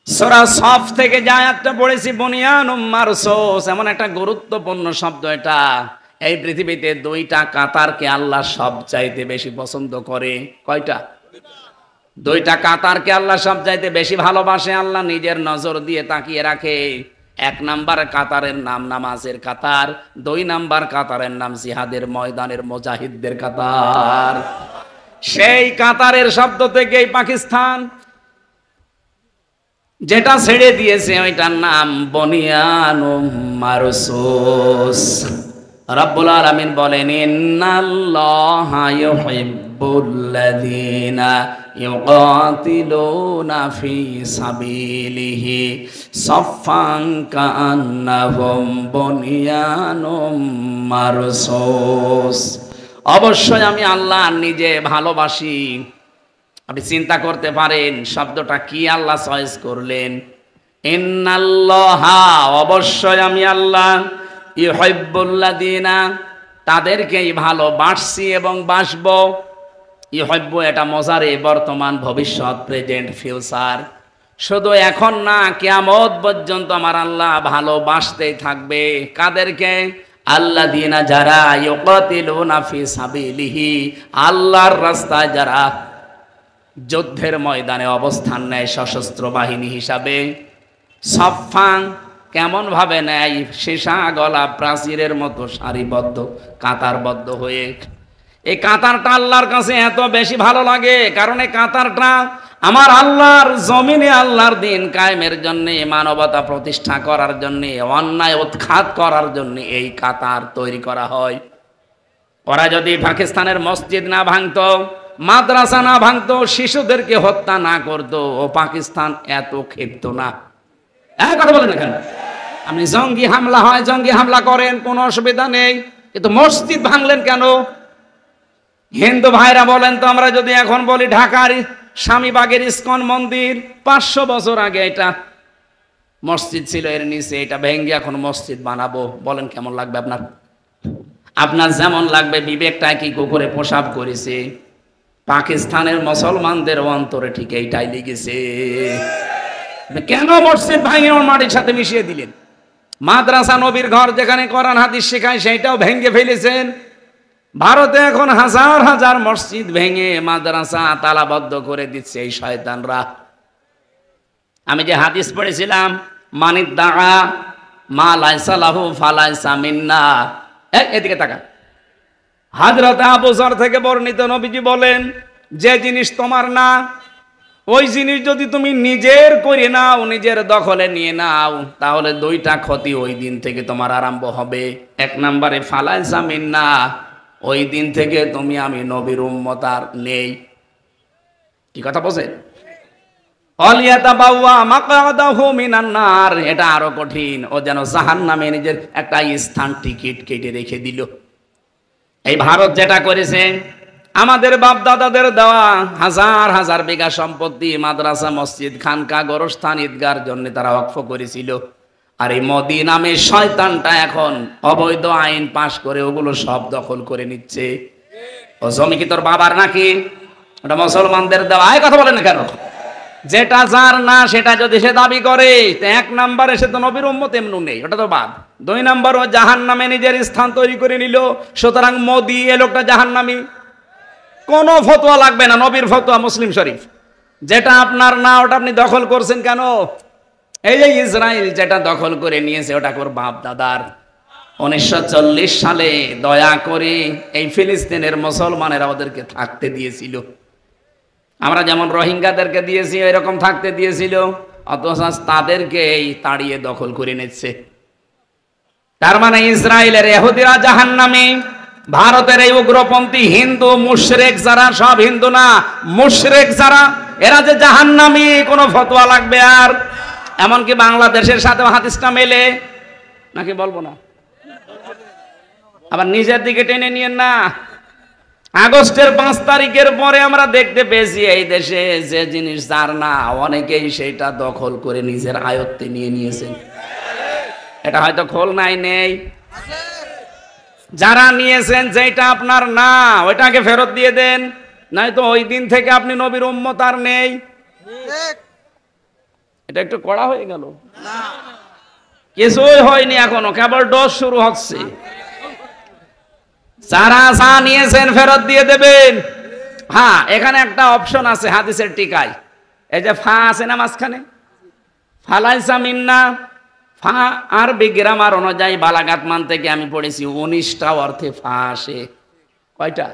সূরা সফ থেকে যে আয়াতটা পড়েছি, বুনিয়ানুম মারসুস, এমন একটা গুরুত্বপূর্ণ শব্দ এটা। এই পৃথিবীতে 2টা কাতারকে আল্লাহ সবচাইতে বেশি পছন্দ করে। কয়টা? 2টা কাতারকে আল্লাহ সবচাইতে বেশি ভালোবাসে। আল্লাহ নিজের নজর দিয়ে তাকিয়ে রাখে। 1 নাম্বার কাতারের নাম নামাজের কাতার, 2 নাম্বার কাতারের নাম জিহাদের ময়দানের মুজাহিদদের কাতার। সেই কাতারের শব্দ থেকেই পাকিস্তান যেটা ছেড়ে দিয়েছে ওইটার নাম বুনিয়ানুম মারসুস। রব্বুল আলামিন বলেন, ইন্নাল্লাহা ইউহিব্বুল্লাযীনা ইউকাতিলুনা ফি সাবিলিহি সাফফান কাআন্নাহুম বুনিয়ানুম মারসুস। অবশ্যই আমি আল্লাহ নিজে ভালোবাসি। আপনি চিন্তা করতে পারেন শব্দটা কি আল্লাহ চয়েস করলেন। ইন্নাল্লাহা, অবশ্যই আমি আল্লাহ, ইউহিব্বুল্লাযীনা, তাদেরকেই ভালোবাসছি এবং বাসবো। ইউহিব্বু এটা মজারে, বর্তমান, ভবিষ্যৎ, প্রেজেন্ট, ফিউচার। শুধু এখন না, কিয়ামত পর্যন্ত আমার আল্লাহ ভালোবাসতেই থাকবে। কাদেরকে? আল্লাযীনা, যারা ইউকাতিলুনা ফি সাবিলিহি, আল্লাহর রাস্তায় যারা যুদ্ধের ময়দানে অবস্থান নেয় সশস্ত্র বাহিনী হিসাবে। সাফফান, কেমন ভাবে নেয়? সীসা গলা প্রাচীরের মতো সারিবদ্ধ, কাতারবদ্ধ হয়ে। এই কাতারটা আল্লাহর কাছে এত বেশি ভালো লাগে কারণ এই কাতারটা আমার আল্লাহর জমিনে আল্লাহর দিন কায়েমের জন্য, মানবতা প্রতিষ্ঠা করার জন্য, অন্যায় উৎখাত করার জন্য এই কাতার তৈরি করা হয়। ওরা যদি পাকিস্তানের মসজিদ না ভাঙতো, মাদ্রাসা না ভাঙতো, শিশুদেরকে হত্যা না করতো, ও পাকিস্তান এত ক্ষিপ্ত না। কথা বলেন না কেন? আপনি জঙ্গি হামলা হয়, জঙ্গি হামলা করেন, কোনো অসুবিধা নেই, কিন্তু মসজিদ ভাঙলেন কেন? হিন্দু ভাইরা বলেন তো, আমরা যদি এখন বলি ঢাকার স্বামীবাগের ইস্কন মন্দির 500 বছর আগে এটা মসজিদ ছিল, এর নিচে এটা ভেঙে এখন মসজিদ বানাবো, বলেন কেমন লাগবে আপনার? আপনার যেমন লাগবে। বিবেকটা কি কুকুরে পেশাব করেছে? পাকিস্তানের মুসলমানদের অন্তরে ঠিক এইটাই লেগেছে। কেন মসজিদ ভাঙে ওর মাটির সাথে মিশিয়ে দিলেন? মাদ্রাসা, নবীর ঘর, যেখানে কোরআন হাদিস শেখায়, সেইটাও ভেঙে ফেলেছেন। ভারতে এখন হাজার হাজার মসজিদ ভেঙে মাদ্রাসা তালাবদ্ধ করে দিচ্ছে এই শয়তানরা। আমি যে হাদিস পড়েছিলাম, মানিদ্দাআ মা লাইসা লাহু ফালাইসা মিন্না, এদিকে তাকা। হযরত আবু যর থেকে বর্ণিত, নবীজি বলেন, যে জিনিস তোমার না, ওই জিনিস যদি তুমি নিজের করে নাও, নিজের দখলে নিয়ে নাও, তাহলে 2টা ক্ষতি ওই দিন থেকে তোমার আরম্ভ হবে। 1 নম্বরে ফালাইসা মিন্না, ওই দিন থেকে তুমি আমি নবীর উম্মত আর নেই। কি কথা বলছেন? অলিয়াতাবাওয়া মাকআদাহু মিনান নার, এটা আরো কঠিন। ও যেন জাহান্নামে নিজের একটা স্থান টিকিট কেটে রেখে দিল। এই ভারত যেটা করেছে, আমাদের বাপ দাদাদের দেওয়া হাজার হাজার বিঘা সম্পত্তি মাদ্রাসা, মসজিদ, খানকা, গোরস্থান, ঈদগার জন্য তারা ওয়াকফ করেছিল। আর এই মোদি নামে শয়তানটা এখন অবৈধ আইন পাশ করে ওগুলো সব দখল করে নিচ্ছে। ও জমি কি তোর বাবার নাকি? ওটা মুসলমানদের দেওয়া। এই কথা বলেন না কেন? যেটা যার না সেটা যদি সে দাবি করে, এক নাম্বারে সে তো নবীর উম্মত এমনু নেই, ওটা তো বাদ। দুই নাম্বার, ও জাহান্নামে নিজের স্থান তৈরি করে নিল। সুতরাং মোদি এ লোকটা জাহান্নামী। কোনো ফতোয়া লাগবে না, নবীর ফতোয়া মুসলিম শরীফ। যেটা আপনার না ওটা আপনি দখল করছেন কেন? এই যে ইসরায়েল যেটা দখল করে নিয়েছে ওটা ওর বাপ দাদার। 1940 সালে দয়া করে এই ফিলিস্তিনের মুসলমানেরা ওদেরকে থাকতে দিয়েছিল। আমরা যেমন রোহিঙ্গাদেরকে দিয়েছি এরকম থাকতে দিয়েছিল, অথচ তাদেরকেই তাড়িয়ে দখল করে নিচ্ছে। তার মানে ইসরায়েলের ইহুদিরা জাহান্নামী, ভারতের এই উগ্রপন্থী হিন্দু মুশরিক যারা, সব হিন্দু না মুশরিক যারা, এরা যে জাহান্নামী কোনো ফতোয়া লাগবে? আর এমনকি বাংলাদেশের সাথে হাদিসটা মেলে নাকি বলবো না? আবার নিজের দিকে টেনে নিয়েন না। আগস্টের 5 তারিখের পরে আমরা দেখতে পেয়েছি এই দেশে যে জিনিস যার না অনেকেই সেটা দখল করে নিজের আয়ত্তে নিয়ে নিয়েছেন। এটা হয়তো খুলনাই নেই, যারা নিয়েছেন যেটা আপনার না ওইটাকে ফেরত দিয়ে দেন, নয়তো ওই দিন থেকে আপনি নবীর উম্মত আর নেই। এটা একটু কড়া হয়ে গেল? কিছুই হয়নি, এখনো কেবল ডোজ শুরু হচ্ছে। যারা যা নিয়েছেন ফেরত দিয়ে দেবেন। হ্যাঁ, এখানে একটা অপশন আছে হাদিসের টিকায়, এই যে ফা আছে না মাঝখানে, ফালাইসা মিন্না। ফা আরবি গ্রামার অনুযায়ী বালাগাত মান থেকে আমি পড়েছি 19টা অর্থে ফা আসে। কয়টা?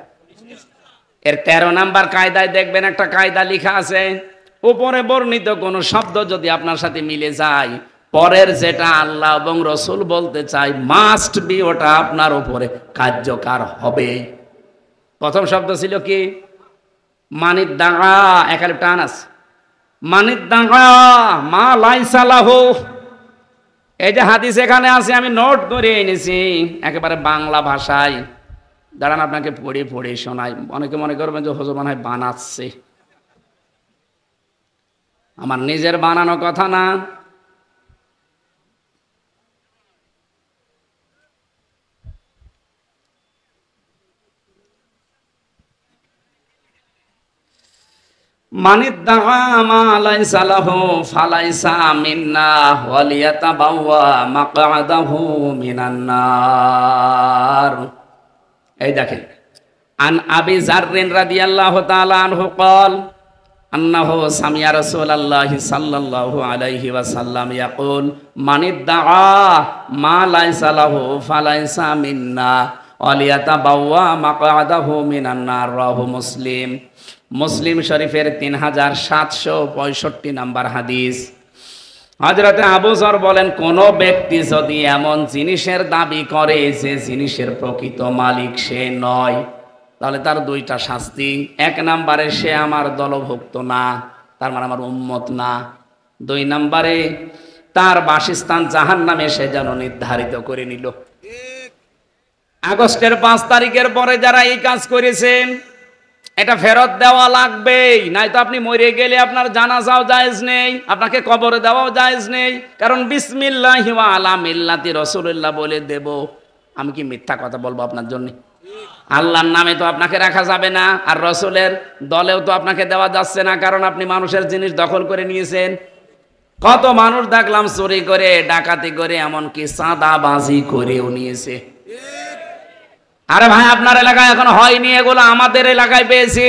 এর 13 নাম্বার কায়দায় দেখবেন একটা কায়দা লেখা আছে, উপরে বর্ণিত কোন শব্দ যদি আপনার সাথে মিলে যায়, পরের যেটা আল্লাহ এবং রসুল বলতে চাই মাস্ট বি ওটা আপনার উপরে কার্যকর হবে। প্রথম শব্দ ছিল কি? মানিদ দাগা, একালে টান আছে, মানিদ দাগা মা লাইসা লাহু। এই যে হাদিস এখানে আছে, আমি নোট করে এনেছি একেবারে বাংলা ভাষায়। দাঁড়ান আপনাকে পড়ে পড়ে শোনাই। অনেকে মনে করবেন যে হুজুর মনে হয় বানাচ্ছে, আমার নিজের বানানো কথা না। মানিদ্দাআ মা লাইসা লাহু ফালাইসা মিন্না ওয়ালিয়াতাবাওয়া মাকআদাহু মিনান নার। এই দেখেন, আন আবি যাররিন রাদিয়াল্লাহু তাআলা আনহু قال আন্নাহু সামিয়া রাসূলুল্লাহি সাল্লাল্লাহু আলাইহি ওয়াসাল্লাম ইয়াকুল মানিদ্দাআ মা লাইসা লাহু ফালাইসা মিন্না ওয়ালিয়াতাবাওয়া মাকআদাহু মিনান নার। রাহু মুসলিম। মুসলিম শরীফের 3765 নাম্বার হাদিস। হযরতে আবু যর বলেন, কোন ব্যক্তি যদি এমন জিনিসের দাবি করে যে জিনিসের প্রকৃত মালিক সে নয়, তাহলে তার দুইটা শাস্তি। এক নাম্বারে সে আমার দলভুক্ত না, তার মানে আমার উম্মত না। দুই নাম্বারে তার বাসস্থান জাহান্নামে সে যেন নির্ধারিত করে নিল। আগস্টের 5 তারিখের পরে যারা এই কাজ করেছেন এটা ফেরত দেওয়া লাগবেই, নয়তো আপনি মরে গেলে আপনার জানাজাও জায়েজ নেই, আপনাকে কবরে দেওয়াও জায়েজ নেই। কারণ বিসমিল্লাহি ওয়া আলা মিল্লাতি রাসূলুল্লাহ বলে দেব। আমি কি মিথ্যা কথা বলবো আপনার জন্য? আল্লাহর নামে তো আপনাকে রাখা যাবে না, আর রসুলের দলেও তো আপনাকে দেওয়া যাচ্ছে না, কারণ আপনি মানুষের জিনিস দখল করে নিয়েছেন। কত মানুষ দেখলাম চুরি করে, ডাকাতি করে, এমনকি চাঁদাবাজি করেও নিয়েছে। আরে ভাই, আপনার এলাকায় এখন হয়নি এগুলো, আমাদের এলাকায় পেয়েছি।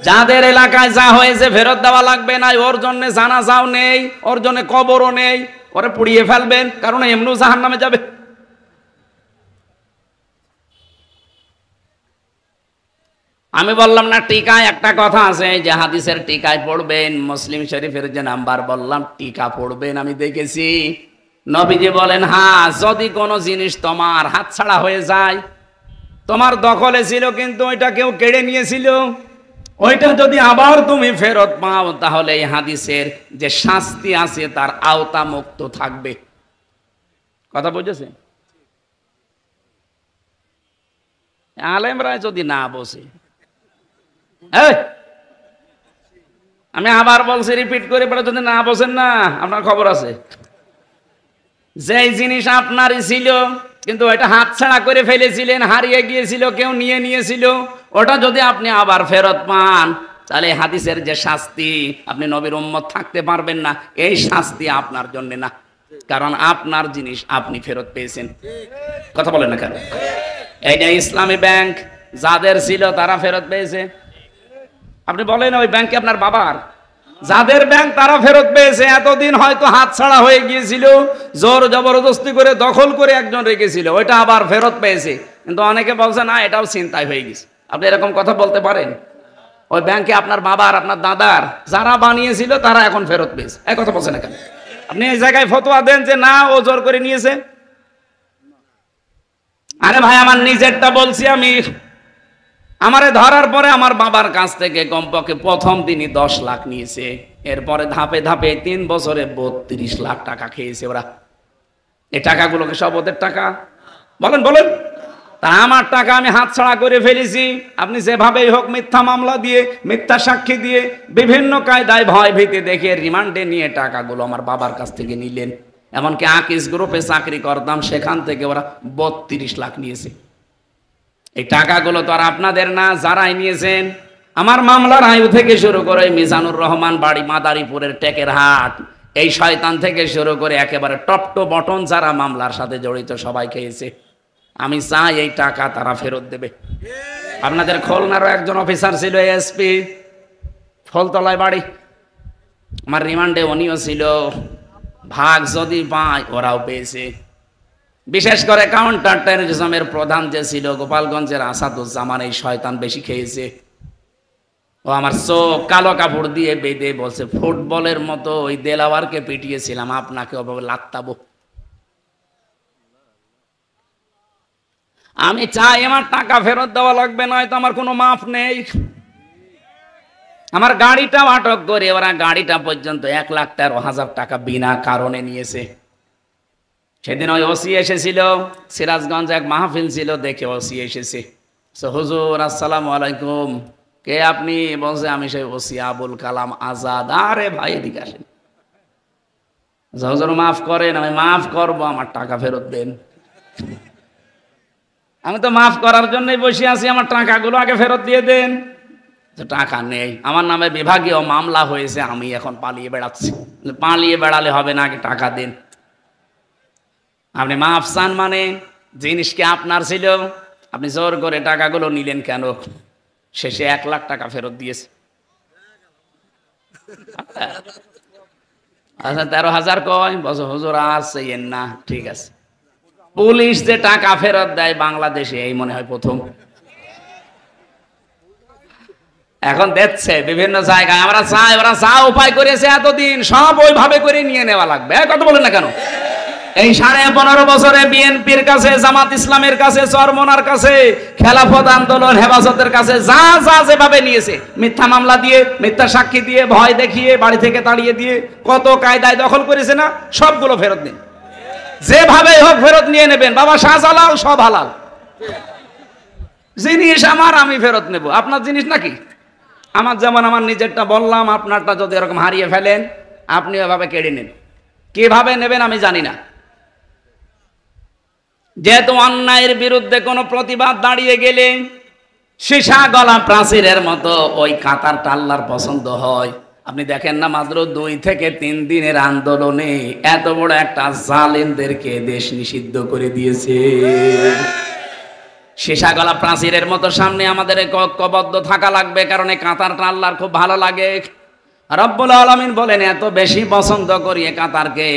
যাদের এলাকায় যা হয়েছে ফেরত দেওয়া লাগবে না, ওর জন্য জানাজাও নেই, ওর জন্য কবরও নেই, ওরে পুড়িয়ে ফেলবেন, কারণ এমনিও জাহান্নামে যাবে। আমি বললাম না টিকায় একটা কথা আছে, যে হাদিসের টিকায় পড়বেন, মুসলিম শরীফের যে নাম্বার বললাম টিকা পড়বেন, আমি দেখেছি। নবীজি বলেন, হ্যাঁ, যদি কোনো জিনিস তোমার হাতছাড়া হয়ে যায়, তোমার দখলে ছিল কিন্তু ওইটা কেউ কেড়ে নিয়েছিল, ওইটা যদি আবার তুমি ফেরত পাও, তাহলে এই হাদিসের যে শাস্তি আছে তার আওতা মুক্ত থাকবে। কথা বুঝেছে? আলেমরা যদি না বসে, আমি আবার বলছি, রিপিট করে, যদি না বসেন না আপনার খবর আছে। যেই জিনিস আপনারই ছিল কিন্তু ওটা হাতছাড়া করে ফেলেছিলেন, হারিয়ে গিয়েছিল, কেউ নিয়ে নিয়েছিল, ওটা যদি আপনি আবার ফেরত পান তাহলে হাদিসের যে শাস্তি, আপনি নবীর উম্মত থাকতে পারবেন না, এই শাস্তি আপনার জন্য না, কারণ আপনার জিনিস আপনি ফেরত পেয়েছেন। কথা বলেন না কেন? এইটা ইসলামী ব্যাংক, যাদের ছিল তারা ফেরত পেয়েছে। আপনি বলেন ওই ব্যাংকে আপনার বাবার, যাদের ব্যাংক তারা ফেরত পেয়েছে। এতদিন হয়তো হাতছাড়া হয়ে গিয়েছিল, জোর জবরদস্তি করে দখল করে একজন রেখেছিল, ওইটা আবার ফেরত পেয়েছে। কিন্তু অনেকে বলছে না, এটাও ছিনতাই হয়ে গেছে। আপনি এরকম কথা বলতে পারেন? ওই ব্যাংকে আপনার বাবার, আপনার দাদার, যারা বানিয়েছিল তারা এখন ফেরত পেয়েছে। এই কথা বলছেন না কেন? আপনি এই জায়গায় ফতোয়া দেন যে না, ও জোর করে নিয়েছে। আরে ভাই, আমার নিজেরটা বলছি আমি। আমারে ধরার পরে আমার বাবার কাছ থেকে কমপক্ষে প্রথম দিনই 10 লাখ নিয়েছে, এরপরে ধাপে ধাপে 3 বছরে 32 লাখ টাকা খেয়েছে ওরা। এই টাকাগুলোকে সব ওদের টাকা? বলেন বলেন। তা আমার টাকা আমি হাতছাড়া করে ফেলেছি। আপনি যেভাবেই হোক মিথ্যা মামলা দিয়ে, মিথ্যা সাক্ষী দিয়ে, বিভিন্ন কায়দায় ভয় ভীতি দেখে রিমান্ডে নিয়ে টাকাগুলো আমার বাবার কাছ থেকে নিলেন। এমনকি আকিস গ্রুপে চাকরি করতাম, সেখান থেকে ওরা 32 লাখ নিয়েছে। এই টাকাগুলো তো আর আপনাদের না, যারাই নিয়েছেন। আমার মামলার আয়ু থেকে শুরু করে মিজানুর রহমান বাড়ি মাদারীপুরের টেকের হাট, এই শয়তান থেকে শুরু করে একেবারে টপ টু বটন যারা মামলার সাথে জড়িত সবাই খেয়েছে। আমি চাই এই টাকা তারা ফেরত দেবে। আপনাদের খুলনারও একজন অফিসার ছিল, এসপি, ফলতলায় বাড়ি, আমার রিমান্ডে উনিও ছিল। ভাগ যদি পায় ওরাও পেয়েছে। বিশেষ করে কাউন্টার টেররিজমের প্রধান যে ছিল গোপালগঞ্জের আসাদুজ্জামান, এই শয়তান বেশি খেয়েছে। ও আমার চোখ কালো কাপড় দিয়ে বেঁধে বলছে, ফুটবলের মতো ওই দেলাওয়ারকে পিটিয়েছিলাম, আপনাকে ওভাবে লাত্তাবো। আমি চাই আমার টাকা ফেরত দেওয়া লাগবে, নয়তো আমার কোনো মাফ নেই। আমার গাড়িটাও আটক করে ওরা গাড়িটা পর্যন্ত 1,13,000 টাকা বিনা কারণে নিয়েছে। সেদিন ওই ওসি এসেছিল, সিরাজগঞ্জ এক মাহফিল ছিল, দেখে ওসি এসেছে। হুজুর আসসালামু আলাইকুম, কে আপনি? বলছে আমি সেই ওসি আবুল কালাম আজাদ। আরে ভাই এদিকে আসেন। হুজুর মাফ করেন। আমি মাফ করবো, আমার টাকা ফেরত দেন। আমি তো মাফ করার জন্যই বসে আছি, আমার টাকাগুলো আগে ফেরত দিয়ে দেন। টাকা নেই, আমার নামে বিভাগীয় মামলা হয়েছে, আমি এখন পালিয়ে বেড়াচ্ছি। পালিয়ে বেড়ালে হবে না, আগে টাকা দিন। আপনি মাফ চান মানে জিনিস কি আপনার ছিল? আপনি জোর করে টাকাগুলো নিলেন কেন? শেষে 1 লাখ টাকা ফেরত দিয়েছে। আচ্ছা 13,000 কয়? বছর হুজুর আর চাইয়েন না, ঠিক আছে। পুলিশ যে টাকা ফেরত দেয় বাংলাদেশে এই মনে হয় প্রথম। এখন দেখছে বিভিন্ন জায়গায়। আমরা চাই, ওরা যা উপায় করেছে এতদিন সব ওইভাবে করে নিয়ে নেওয়া লাগবে। কথা বলেন না কেন? এই 15.5 বছরে বিএনপির কাছে, জামাত ইসলামের কাছে, চরমনার কাছে, খেলাফত আন্দোলন, হেফাজতের কাছে যা যা যেভাবে নিয়েছে, মিথ্যা মামলা দিয়ে, মিথ্যা সাক্ষী দিয়ে, ভয় দেখিয়ে, বাড়ি থেকে তাড়িয়ে দিয়ে, কত কায়দায় দখল করেছে না, সবগুলো ফেরত দিন। যেভাবে হোক ফেরত নিয়ে নেবেন। বাবা শাহজালাল সব হালাল জিনিস আমার, আমি ফেরত নেব। আপনার জিনিস নাকি? আমার যেমন আমার নিজেরটা বললাম, আপনারটা যদি এরকম হারিয়ে ফেলেন আপনি এভাবে কেড়ে নেন। কিভাবে নেবেন আমি জানি না। যেহেতু অন্যায়ের বিরুদ্ধে কোনো প্রতিবাদ দাঁড়িয়ে গেলে সীসা গলা প্রাচীরের মতো ওই কাতারটা আল্লাহর পছন্দ হয়। আপনি দেখেন না, মাত্র 2 থেকে 3 দিনের আন্দোলনে এত বড় একটা জালেমদেরকে দেশ নিষিদ্ধ করে দিয়েছে। সীসা গলা প্রাচীরের মতো সামনে আমাদের ঐক্যবদ্ধ থাকা লাগবে, কারণ এই কাতারটা আল্লাহর খুব ভালো লাগে। রব্বুল আলামিন বলেন, এত বেশি পছন্দ করি এই কাতারকে,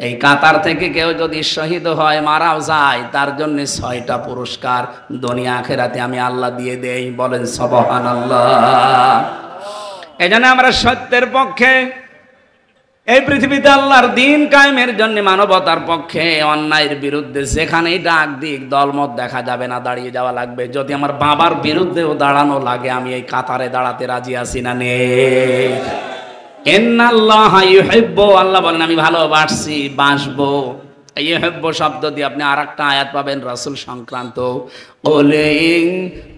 এই কাতার থেকে কেউ যদি শহীদ হয়, মারাও যায়, তার জন্য 6টা পুরস্কার দুনিয়া আখিরাতে আমি আল্লাহ দিয়ে দেই। বলেন সুবহানাল্লাহ। এজন্য আমরা সত্যের পক্ষে, এই পৃথিবীতে আল্লাহর দ্বীন কায়েমের জন্য, মানবতার পক্ষে, অন্যায়ের বিরুদ্ধে যেখানেই ডাক দিক দলমত দেখা যাবে না, দাঁড়িয়ে যাওয়া লাগবে। যদি আমার বাবার বিরুদ্ধেও দাঁড়ানো লাগে, আমি এই কাতারে দাঁড়াতে রাজি আছি না নেই? ইন্নাল্লাহা ইউহিব্বু, আল্লাহ বলেন আমি ভালোবাসি, বাসবো ইউহিব্বু শব্দ দিয়ে আপনি আরেকটা আয়াত পাবেন রাসূল সংক্রান্ত, কুল ইন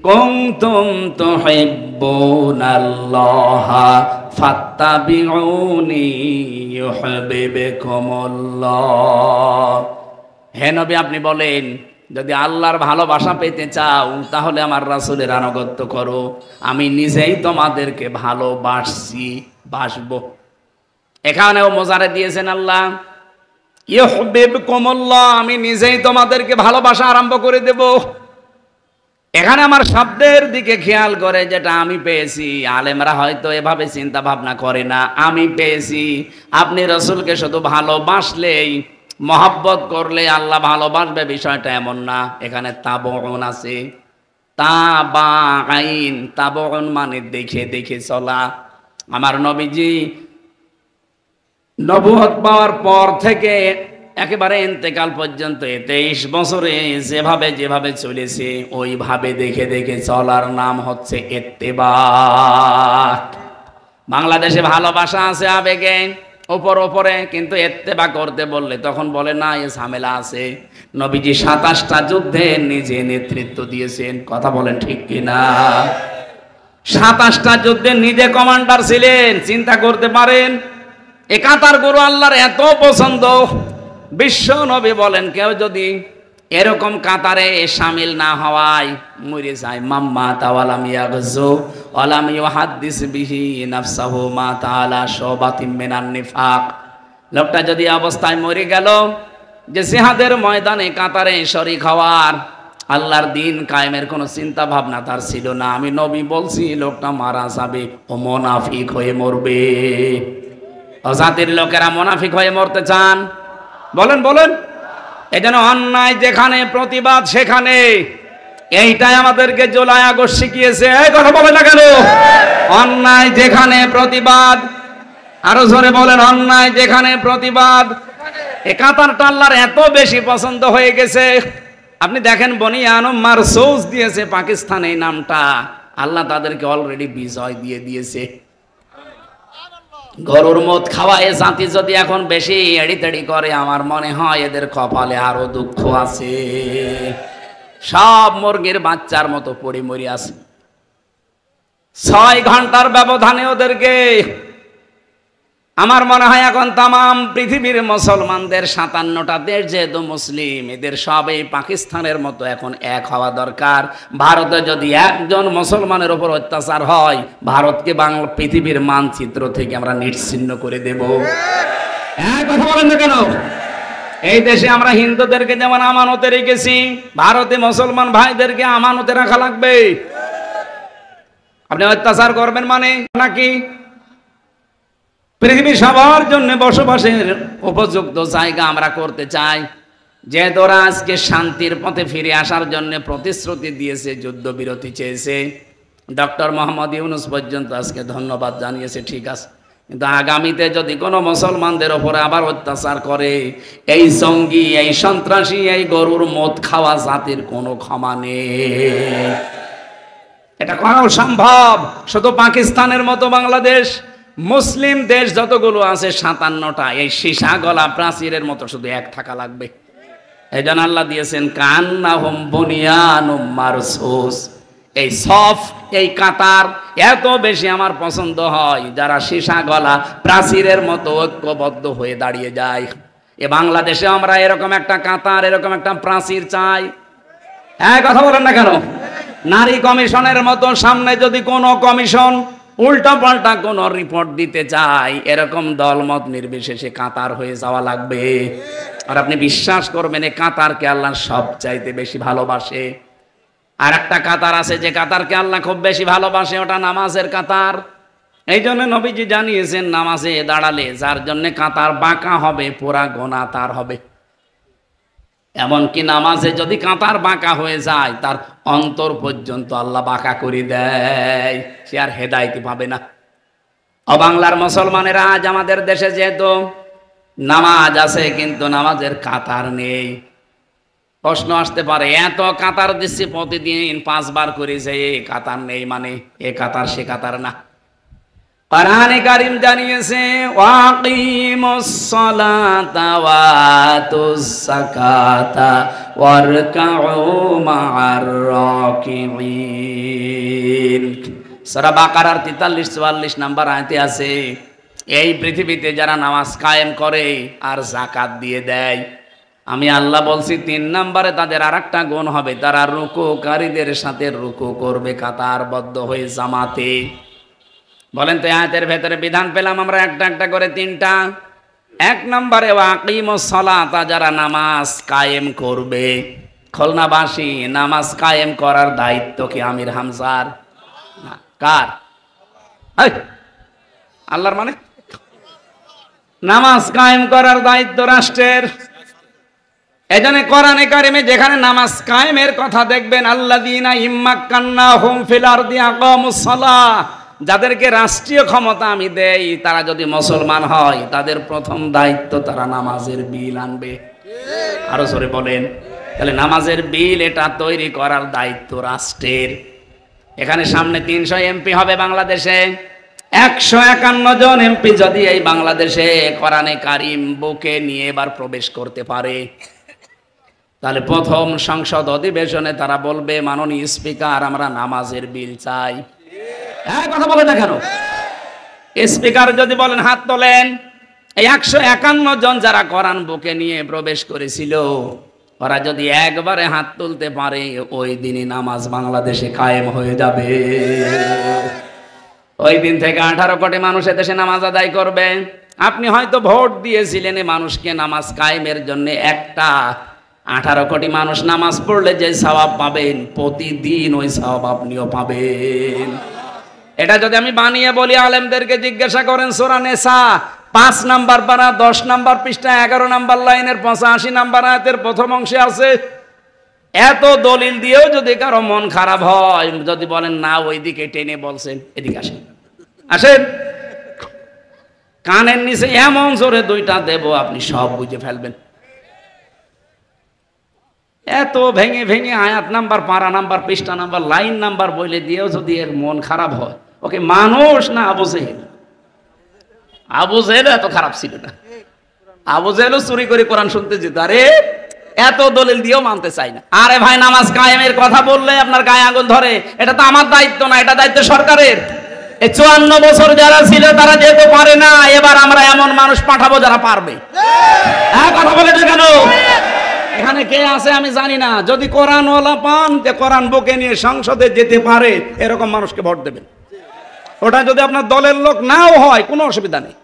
কুনতুম তুহিব্বুনাল্লাহা ফাত্তাবিউনি ইউহিব্বুকুমুল্লাহ। হে নবী আপনি বলেন, যদি আল্লাহর ভালোবাসা পেতে চাও তাহলে আমার রাসূলের আনুগত্য করো, আমি নিজেই তোমাদেরকে ভালোবাসছি, বাসবো। এখানেও মোজারে দিয়েছেন আল্লাহ, ইউহিব্বুকুমুল্লাহ, আমি নিজেই তোমাদেরকে ভালোবাসা আরম্ভ করে দেব। এখানে আমার শব্দের দিকে খেয়াল করে, যেটা আমি পেয়েছি, আলেমরা হয়তো এভাবে চিন্তা ভাবনা করে না, আমি পেয়েছি আপনি রাসূলকে শুধু ভালোবাসলেই, মহব্বত করলে আল্লাহ ভালোবাসবে, বিষয়টা এমন না। এখানে তাবউন আছে, তাবাইন, তাবউন মানে দেখে দেখে চলা। আমার নবীজি নবুয়ত পাওয়ার পর থেকে একেবারে ইন্তেকাল পর্যন্ত 23 বছরে যেভাবে যেভাবে চলেছে ওইভাবে দেখে দেখে চলার নাম হচ্ছে ইত্তেবা। বাংলাদেশে ভালোবাসা আছে আবেগে ওপরে, কিন্তু ইত্তেবা করতে বললে তখন বলে না, এ ঝামেলা আছে। নবীজি 27টা যুদ্ধে নিজে নেতৃত্ব দিয়েছেন, কথা বলেন ঠিক কিনা? 27টা যুদ্ধে নিজে কমান্ডার ছিলেন, চিন্তা করতে পারেন। এ কাতার গরু আল্লাহর এত পছন্দ, বিশ্ব নবী বলেন কেউ যদি এরকম কাতারে শামিল না হওয়ায় মরে যায়, মাম্মা তাওয়ালাম ইয়াগজু ওয়ালাম ইউহাদ্দিস বিহি নাফসাহু মা তাআলা শাবাতিম মিনান নিফাক। লোকটা যদি অবস্থায় মরে গেল যে জিহাদের ময়দানে কাতারে শরীক হওয়ার, আল্লাহর দিন কায়েমের কোনো চিন্তা ভাবনা তার ছিল না, আমি নবী বলছি লোকটা মারা যাবে, ও মুনাফিক হয়ে মরবে। জাতির লোকেরা মুনাফিক হয়ে মরতে চান? বলেন বলেন। এজন্য অন্যায় যেখানে প্রতিবাদ সেখানে, এইটাই আমাদেরকে জুলাই আগস্ট শিখিয়েছে। এই কথা বলে না কেন? অন্যায় যেখানে প্রতিবাদ, আরো জোরে বলেন, অন্যায় যেখানে প্রতিবাদ। এ কাতারটা আল্লাহর এত বেশি পছন্দ হয়ে গেছে। আপনি দেখেন বনি আনম মারসুস দিয়েছে পাকিস্তানে এই নামটা, আল্লাহ তাদেরকে অলরেডি বিজয় দিয়ে দিয়েছে। গরুর মদ খাওয়া এ জাতি যদি এখন বেশি এড়িতেড়ি করে, আমার মনে হয় এদের কপালে আরো দুঃখ আছে। সব মুরগির বাচ্চার মতো পড়ে মরি আছে। 6 ঘন্টার ব্যবধানে ওদেরকে, আমার মনে হয় এখন তামাম পৃথিবীর মুসলমানদের 57টা দেশ যেহেতু মুসলিম, এদের সবই পাকিস্তানের মতো এখন এক হওয়া দরকার। ভারতে যদি একজন মুসলমানের উপর অত্যাচার হয়, ভারতকে বাংলা পৃথিবীর মানচিত্র থেকে আমরা নিশ্চিহ্ন করে দেব। কথা বলেন না কেন? এই দেশে আমরা হিন্দুদেরকে যেমন আমানতে রেখেছি, ভারতে মুসলমান ভাইদেরকে আমানতে রাখা লাগবে। আপনি অত্যাচার করবেন মানে নাকি? পৃথিবী সবার জন্য বসবাসের উপযুক্ত জায়গা আমরা করতে চাই। যেহেতু ওরা আজকে শান্তির পথে ফিরে আসার জন্য প্রতিশ্রুতি দিয়েছে, যুদ্ধবিরতি চেয়েছে, ডক্টর মোহাম্মদ ইউনূস পর্যন্ত আজকে ধন্যবাদ জানিয়েছে, ঠিক আছে। কিন্তু আগামীতে যদি কোনো মুসলমানদের ওপরে আবার অত্যাচার করে, এই জঙ্গি, এই সন্ত্রাসী, এই গরুর মদ খাওয়া জাতির কোনো ক্ষমা নেই। এটা করা সম্ভব শুধু পাকিস্তানের মতো বাংলাদেশ, মুসলিম দেশ যতগুলো আছে 57টা, এই সীসা গলা প্রাচীরের মতো শুধু এক থাকা লাগবে। এই জন্য আল্লাহ দিয়েছেন কান্নাহুম বুনিয়ানুম মারসুস। এই সফ, এই কাতার এত বেশি আমার পছন্দ হয় যারা সীসা গলা প্রাচীরের মতো ঐক্যবদ্ধ হয়ে দাঁড়িয়ে যায়। এ বাংলাদেশে আমরা এরকম একটা কাতার, এরকম একটা প্রাচীর চাই। হ্যাঁ, কথা বলেন না কেন? নারী কমিশনের মতো সামনে যদি কোনো কমিশন উল্টা পাল্টা কোন রিপোর্ট দিতে চাই, এরকম দলমত নির্বিশেষে কাতার হয়ে যাওয়া লাগবে। আর আপনি বিশ্বাস করবেন, এই কাতারকে আল্লাহ সবচাইতে বেশি ভালোবাসে। আর একটা কাতার আছে যে কাতারকে আল্লাহ খুব বেশি ভালোবাসে, ওটা নামাজের কাতার। এই জন্য নবীজি জানিয়েছেন, নামাজে দাঁড়ালে যার জন্য কাতার বাঁকা হবে, পুরা গোনা তার হবে। এমনকি নামাজে যদি কাতার বাঁকা হয়ে যায়, তার অন্তর পর্যন্ত আল্লাহ বাঁকা করে দেয়, সে আর হেদায়েত পাবে না। বাংলার মুসলমানেরা আজ আমাদের দেশে যেহেতু নামাজ আছে কিন্তু নামাজের কাতার নেই। প্রশ্ন আসতে পারে, এত কাতার দিচ্ছি প্রতিদিন 5 বার করে, যে কাতার নেই মানে এ কাতার সে কাতার না। কোরআনে কারীম জানিয়েছে ওয়াকিমুস সালাতা ওয়াতুস যাকাতা ওয়ারকাউ মা'আর রাকিঈন। সূরা বাকারার 43-44 নম্বর আয়াতে আছে, এই পৃথিবীতে যারা নামাজ কায়েম করে আর যাকাত দিয়ে দেয়, আমি আল্লাহ বলছি 3 নম্বরে তাদের আরেকটা গুণ হবে, তারা রুকুকারীদের সাথে রুকু করবে কাতারবদ্ধ হয়ে জামাতে। বলেন তো আয়াতের ভেতরে বিধান পেলাম আমরা একটা একটা করে 3টা। 1 নম্বরে ওয়াকিমুস সালাতা, যারা নামাজ কায়েম করবে। খুলনাবাসী, নামাজ কায়েম করার দায়িত্ব কি আমির হামজার? না, কার? আল্লাহর। মানে নামাজ কায়েম করার দায়িত্ব রাষ্ট্রের। এজন্য কোরআনে কারিমে যেখানে নামাজ কায়েমের কথা দেখবেন, আল্লাযীনা ইম্মাক্কান্নাহুম ফিল আরদি আকামুস সালাহ, যাদেরকে রাষ্ট্রীয় ক্ষমতা আমি দেই, তারা যদি মুসলমান হয় তাদের প্রথম দায়িত্ব তারা নামাজের বিল আনবে। আরো জোরে বলেন। তাহলে নামাজের বিল এটা তৈরি করার দায়িত্ব রাষ্ট্রের। এখানে সামনে 300 এমপি হবে বাংলাদেশে। 151 জন এমপি যদি এই বাংলাদেশে কোরআনে কারিম বুকে নিয়ে এবার প্রবেশ করতে পারে, তাহলে প্রথম সংসদ অধিবেশনে তারা বলবে, মাননীয় স্পিকার, আমরা নামাজের বিল চাই। হ্যাঁ, কথা বলে না কেন? স্পিকার যদি বলেন হাত তোলেন, এই 151 জন যারা কোরআন বুকে নিয়ে প্রবেশ করেছিল, ওরা যদি একবারে হাত তুলতে পারে, ওই দিনই নামাজ বাংলাদেশে কায়েম হয়ে যাবে। ওই দিন থেকে 18 কোটি মানুষ এদেশে নামাজ আদায় করবে। আপনি হয়তো ভোট দিয়েছিলেন এই মানুষকে নামাজ কায়েমের জন্য, একটা 18 কোটি মানুষ নামাজ পড়লে যে সওয়াব পাবেন, প্রতিদিন ওই সওয়াব আপনিও পাবেন। এটা যদি আমি বানিয়ে বলি, আলেমদেরকে জিজ্ঞাসা করেন, সূরা নিসা 5 নাম্বার পারা 10 নাম্বার পৃষ্ঠা 11 নাম্বার লাইনের 85 নাম্বার আয়াতের প্রথম অংশে আছে। এত দলিল দিয়েও যদি কারো মন খারাপ হয়, যদি বলেন না ওইদিকে টেনে বলছেন, এদিকে আসেন, আসেন, কানের নিচে এমন জোরে 2টা দেব, আপনি সব বুঝে ফেলবেন। এত ভেঙে ভেঙে আয়াত নাম্বার, পারা নাম্বার, পৃষ্ঠা নাম্বার, লাইন নাম্বার বলে দিয়েও যদি এর মন খারাপ হয়, ওকে মানুষ না আবু জেহেল? আবু জেহেল এত খারাপ ছিল না। আবু জেহেলও চুরি করে কোরআন শুনতে যেত। আরে এত দলিল দিয়েও মানতে চাই না। আরে ভাই, নামাজ কায়েমের কথা বললে আপনার গায়ে আগুন ধরে। এটা তো আমার দায়িত্ব না, এটা দায়িত্ব সরকারের। এই 54 বছর যারা ছিল তারা যেহেতু পারে না, এবার আমরা এমন মানুষ পাঠাবো যারা পারবে। হ্যাঁ, কথা বলে না কেন? এখানে কে আছে আমি জানি না। যদি কোরআনওয়ালা পান, যে কোরআন বুকে নিয়ে সংসদে যেতে পারে, এরকম মানুষকে ভোট দেবেন। ওটা যদি আপনার দলের লোক নাও হয়, কোনো অসুবিধা নেই।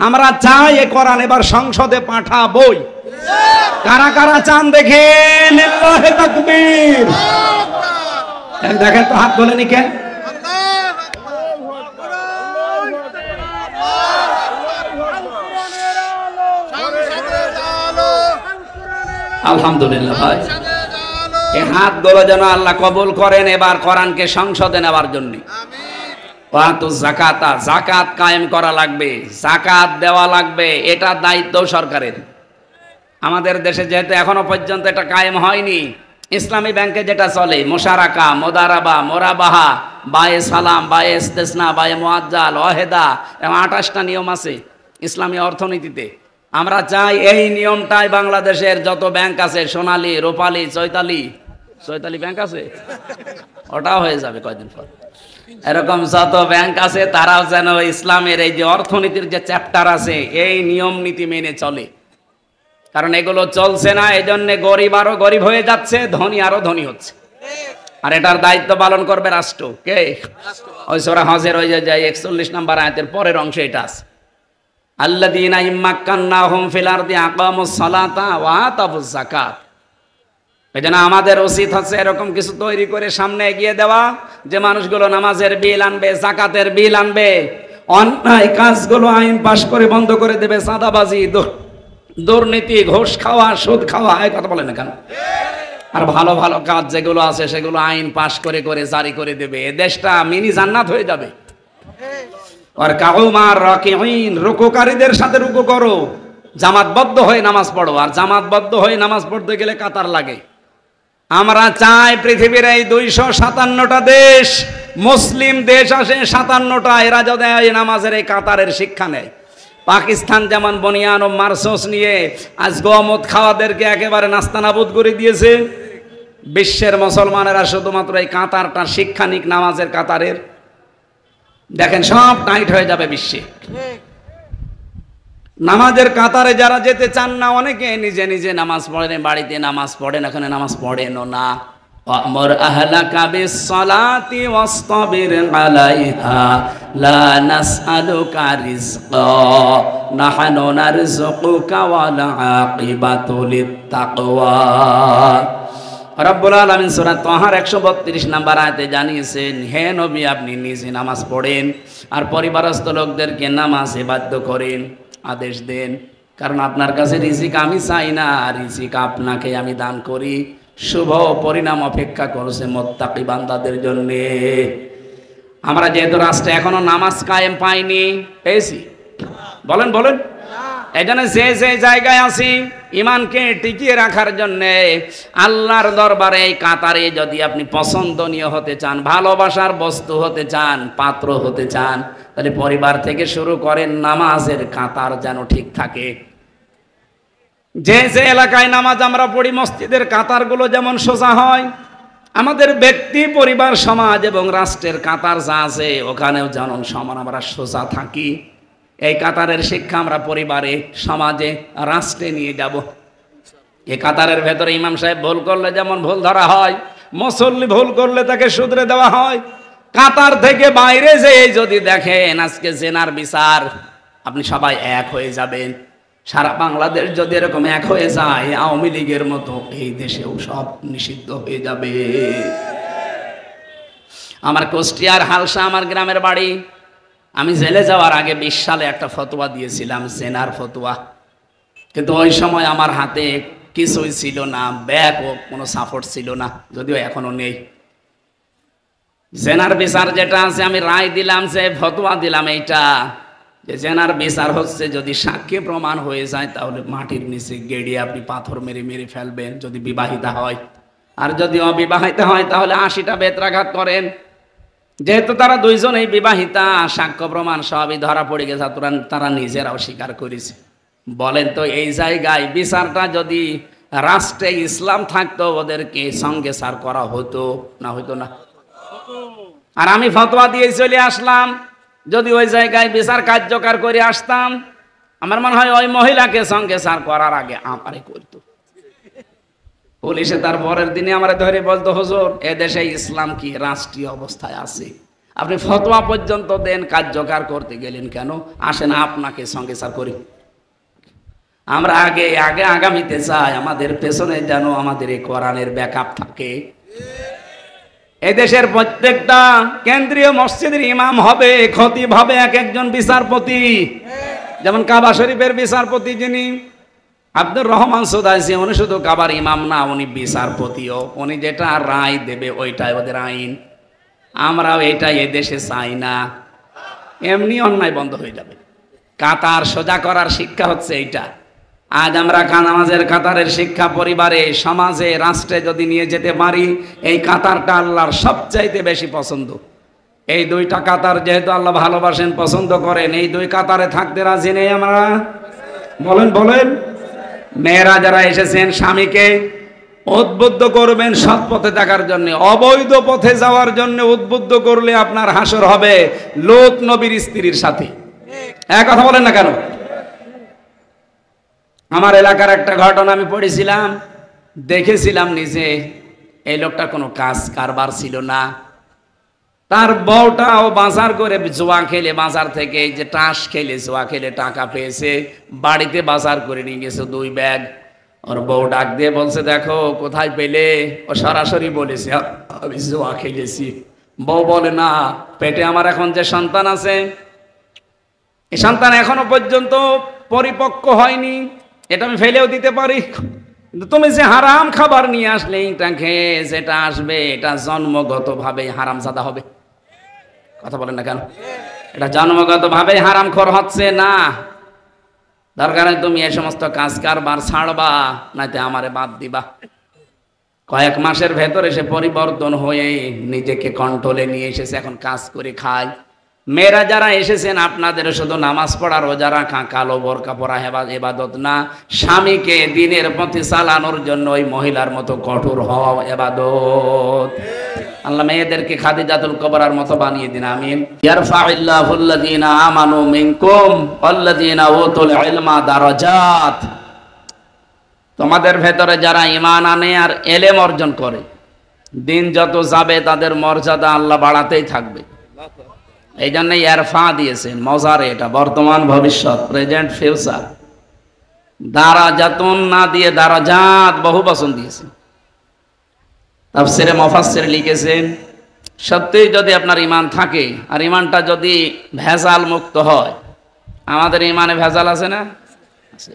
আমরা চাই এ কোরআন এবার সংসদে পাঠাবই। কারা কারা চান দেখেন? আল্লাহু তাকবীর। দেখেন তো, হাত তোলেনি কেন? আলহামদুলিল্লাহ ভাই, এই হাতগুলো যেন আল্লাহ কবুল করেন এবার কোরআনকে সংসদে নেওয়ার জন্য। ওয়াতুজ যাকাতা, যাকাত কায়েম করা লাগবে, যাকাত দেওয়া লাগবে, এটা দায়িত্ব সরকারের। আমাদের দেশে যেহেতু এখনো পর্যন্ত এটা কায়েম হয়নি, ইসলামী ব্যাংকে যেটা চলে, মুশারাকা, মুদারাবা, মোরাবাহা, বায়ে সালাম, বায়ে ইস্তেসনা, বায়ে মুআজ্জাল, ওয়াহেদা, এবং 28টা নিয়ম আছে ইসলামী অর্থনীতিতে। আমরা চাই এই নিয়মটাই বাংলাদেশের যত ব্যাংক আছে, সোনালী, রূপালী, চৈতালি ব্যাংক আছে, ওটাও হয়ে যাবে কয়দিন পর। এরকম যত ব্যাংক আছে তারাও যেন ইসলামের এই যে অর্থনীতির যে চ্যাপ্টার আছে, এই নিয়ম নীতি মেনে চলে। কারণ এগুলো চলছে না, এই জন্য গরিব আরো গরিব হয়ে যাচ্ছে, ধনী আরো ধনী হচ্ছে। আর এটার দায়িত্ব পালন করবে রাষ্ট্র। কে? ওই সূরা হজের ওই যে 41 নম্বর আয়াতের পরের অংশে এটা আছে, আল্লাযীনা ইম্মাক্কান্নাহুম ফিল আরদি আকামুস সালাতা ওয়া আতাবুজ যাকাত। এজন্য আমাদের উচিত হচ্ছে এরকম কিছু তৈরি করে সামনে এগিয়ে দেওয়া, যে মানুষগুলো নামাজের বিল আনবে, যাকাতের বিল আনবে, অন্যায় কাজগুলো আইন পাশ করে বন্ধ করে দেবে, চাঁদাবাজি, দুর্নীতি, ঘুষ খাওয়া, সুদ খাওয়া, এই কথা বলে না কেন? আর ভালো ভালো কাজ যেগুলো আছে সেগুলো আইন পাশ করে করে জারি করে দেবে। এ দেশটা মিনি জান্নাত হয়ে যাবে। আর কাউমার রাকিঈন, রুকুকারীদের সাথে রুকু করো, জামাতবদ্ধ হয়ে নামাজ পড়ো। আর জামাতবদ্ধ হয়ে নামাজ পড়তে গেলে কাতার লাগে। আমরা চাই পৃথিবীর এই 257টা দেশ মুসলিম দেশ আসে 57টা, এরা যদি এই নামাজের এই কাতারের শিক্ষা নেয়। পাকিস্তান যেমন বনিয়ান ও মার্সোস নিয়ে আজ গমত খাওয়াদেরকে একেবারে নাস্তানাবুদ করে দিয়েছে, বিশ্বের মুসলমানেরা শুধুমাত্র এই কাতারটা শিক্ষা নিক নামাজের কাতারের, দেখেন সব টাইট হয়ে যাবে বিশ্বে। নামাজের কাতারে যারা যেতে চান না, অনেকে নিজে নিজে নামাজ পড়েন, বাড়িতে নামাজ পড়েন, এখানে নামাজ পড়েনও না। ওয়ামুর আহলাকা বিসসালাতি ওয়াসতাবির আলাইহা লা নাসআলুকা রিজকা নাহনু নারযুকুকা ওয়াল আকিবাতু লিত্তাকওয়া। রব্বুল আলামিন সূরা তাহার 132 নম্বর আয়াতে জানিয়েছেন, হে নবী আপনি নিজে নামাজ পড়েন আর পরিবারস্থ লোকদেরকে নামাজে বাধ্য করেন, আদেশ দেন। কারণ আপনার কাছে রিজিক আমি চাই না, রিজিক আপনাকে আমি দান করি। শুভ পরিণাম অপেক্ষা করছে মুত্তাকি বান্দাদের জন্য। আমরা যেহেতু রাষ্ট্রে এখনো নামাজ কায়েম পাইনি, পেয়েছি? বলেন বলেন। এই জন্য যে যে জায়গায় আছি ইমানকে টিকিয়ে রাখার জন্যে আল্লাহর দরবারে এই কাতারে যদি আপনি পছন্দনীয় হতে চান, ভালোবাসার বস্তু হতে চান, পাত্র হতে চান, তাহলে পরিবার থেকে শুরু করেন, নামাজের কাতার যেন ঠিক থাকে। যে যে এলাকায় নামাজ আমরা পড়ি, মসজিদের কাতারগুলো যেমন সোজা হয়, আমাদের ব্যক্তি, পরিবার, সমাজ এবং রাষ্ট্রের কাতার যা আছে ওখানেও যেন সমান আমরা সোজা থাকি। এই কাতারের শিক্ষা আমরা পরিবারে, সমাজে, রাষ্ট্রে নিয়ে যাব। এই কাতারের ভেতরে ইমাম সাহেব ভুল করলে যেমন ভুল ধরা হয়, মুসল্লি ভুল করলে তাকে শুধরে দেওয়া হয়। কাতার থেকে বাইরে যেয়ে যদি দেখেন আজকে জেনার বিচার, আপনি সবাই এক হয়ে যাবেন। সারা বাংলাদেশ যদি এরকম এক হয়ে যায়, আওয়ামী লীগের মতো এই দেশেও সব নিষিদ্ধ হয়ে যাবে। আমার কুষ্টিয়ার হালসা আমার গ্রামের বাড়ি। আমি জেলে যাওয়ার আগে 20 সালে একটা ফতোয়া দিয়েছিলাম, জেনার ফতোয়া। কিন্তু ওই সময় আমার হাতে কিছুই ছিল না, ব্যাগ ও কোনো সাপোর্ট ছিল না, যদিও এখনো নেই। জেনার বিচার যেটা আছে, আমি রায় দিলাম, যে ফতোয়া দিলাম এইটা, যে জেনার বিচার হচ্ছে যদি সাক্ষী প্রমাণ হয়ে যায় তাহলে মাটির নিচে গেড়িয়ে আপনি পাথর মেরে মেরে ফেলবেন যদি বিবাহিতা হয়, আর যদি অবিবাহিতা হয় তাহলে 80টা বেত্রাঘাত করেন। যেহেতু তারা দুইজনেই বিবাহিতা, সাক্ষ্য প্রমাণ সবই ধরা পড়ে গেছে, তারা নিজেরাও স্বীকার করেছে। বলেন তো এই জায়গায় বিচারটা যদি রাষ্ট্রে ইসলাম থাকতো, ওদেরকে সঙ্গে সার করা হতো না? হতো না? আর আমি ফতোয়া দিয়ে চলে আসলাম, যদি ওই জায়গায় বিচার কার্যকর করে আসতাম, আমার মনে হয় ওই মহিলাকে সঙ্গে সার করার আগে আমারে করতো। পুলিশে তার পরের দিনে আমার ধরে বলতো, হুজুর এদেশে ইসলাম কি রাষ্ট্রীয় অবস্থায় আছে? আপনি ফতোয়া পর্যন্ত দেন, কার্যকর করতে গেলেন কেন? আসেন আপনাকে সঙ্গে সার করি। আমরা আগে আগে আগামীতে চাই, আমাদের পেছনে যেন আমাদের এই কোরআনের ব্যাকআপ থাকে। এদেশের প্রত্যেকটা কেন্দ্রীয় মসজিদের ইমাম হবে, খতিব হবে এক একজন বিচারপতি। যেমন কাবা শরীফের বিচারপতি যিনি আব্দুর রহমান সুদাইসি, উনি শুধু কাবার ইমাম না, উনি বিচারপতিও। উনি যেটা রায় দেবে ওইটাই ওদের আইন। আমরাও এটাই এদেশে চাই না। এমনি অন্যায় বন্ধ হয়ে যাবে। কাতার সোজা করার শিক্ষা হচ্ছে এইটা। আজ আমরা নামাজের কাতারের শিক্ষা পরিবারে, সমাজে, রাষ্ট্রে যদি নিয়ে যেতে পারি, এই কাতারটা আল্লাহর সবচাইতে বেশি পছন্দ। এই দুইটা কাতার যেহেতু আল্লাহ ভালোবাসেন, পছন্দ করেন, এই দুই কাতারে থাকতে রাজি নেই আমরা? বলেন বলেন। মেয়েরা যারা এসেছেন, স্বামীকে উদ্বুদ্ধ করবেন সৎ পথে থাকার জন্য। অবৈধ পথে যাওয়ার জন্য উদ্বুদ্ধ করলে আপনার হাসর হবে লূত নবীর স্ত্রীর সাথে। এক কথা বলেন না কেন? আমার এলাকার একটা ঘটনা আমি পড়েছিলাম, দেখেছিলাম নিজে। এই লোকটা কোনো কাজ কারবার ছিল না। তার বউটাও বাজার করে জোয়া খেলে, বাজার থেকে যে টাস খেলে, জোয়া খেলে টাকা পেয়েছে, বাড়িতে বাজার করে নিয়ে গেছে 2 ব্যাগ। ওর বউ ডাক দিয়ে বলছে, দেখো কোথায় পেলে? ও সরাসরি বলেছে, আমি জোয়া খেলেছি। বউ বলে, না, পেটে আমার এখন যে সন্তান আছে, এই সন্তান এখনো পর্যন্ত পরিপক্ক হয়নি, এটা আমি ফেলেও দিতে পারি, কিন্তু তুমি যে হারাম খাবার নিয়ে আসলে, এটা খেয়ে যেটা আসবে এটা জন্মগতভাবে হারামজাদা হবে। কথা বলেন না কেন? এটা জন্মগতভাবে হারামখোর হচ্ছে না। দরকার তুমি এই সমস্ত কাজ কারবার ছাড়বা, নাইতে আমারে বাদ দিবা। কয়েক মাসের ভেতরে সে পরিবর্তন হয়ে নিজেকে কন্ট্রোলে নিয়ে এসেছে, এখন কাজ করে খায়। মেয়েরা যারা এসেছেন আপনাদের শুধু নামাজ পড়া রোজা রাখা কালো বোরকা পরা এবাদত না, স্বামীকে দিনের পথে চালানোর জন্য ওই মহিলার মতো কঠোর হওয়া এবাদত। আল্লাহ মেয়েদেরকে খাদিজাতুল কুবরার মতো বানিয়ে দিন, আমিন। ইয়ারফাউল্লাহুল্লাযীনা আমানু মিনকুম ওয়াল্লাযীনা উতুল ইলমা দারাজাত। তোমাদের ভেতরে যারা ঈমান আনে আর এলেম অর্জন করে, দিন যত যাবে তাদের মর্যাদা আল্লাহ বাড়াতেই থাকবে। এই জন্য ইয়ারফা দিয়েছেন, মজারে এটা বর্তমান ভবিষ্যৎ, প্রেজেন্ট ফিউচার। দারাজাতুন না দিয়ে দারাজাত বহু বচন দিয়েছেন। তাফসিরে মুফাসসির লিখেছেন, সত্যিই যদি আপনার ঈমান থাকে আর ঈমানটা যদি ভেজাল মুক্ত হয়, আমাদের ঈমানে ভেজাল আছে না? আছে।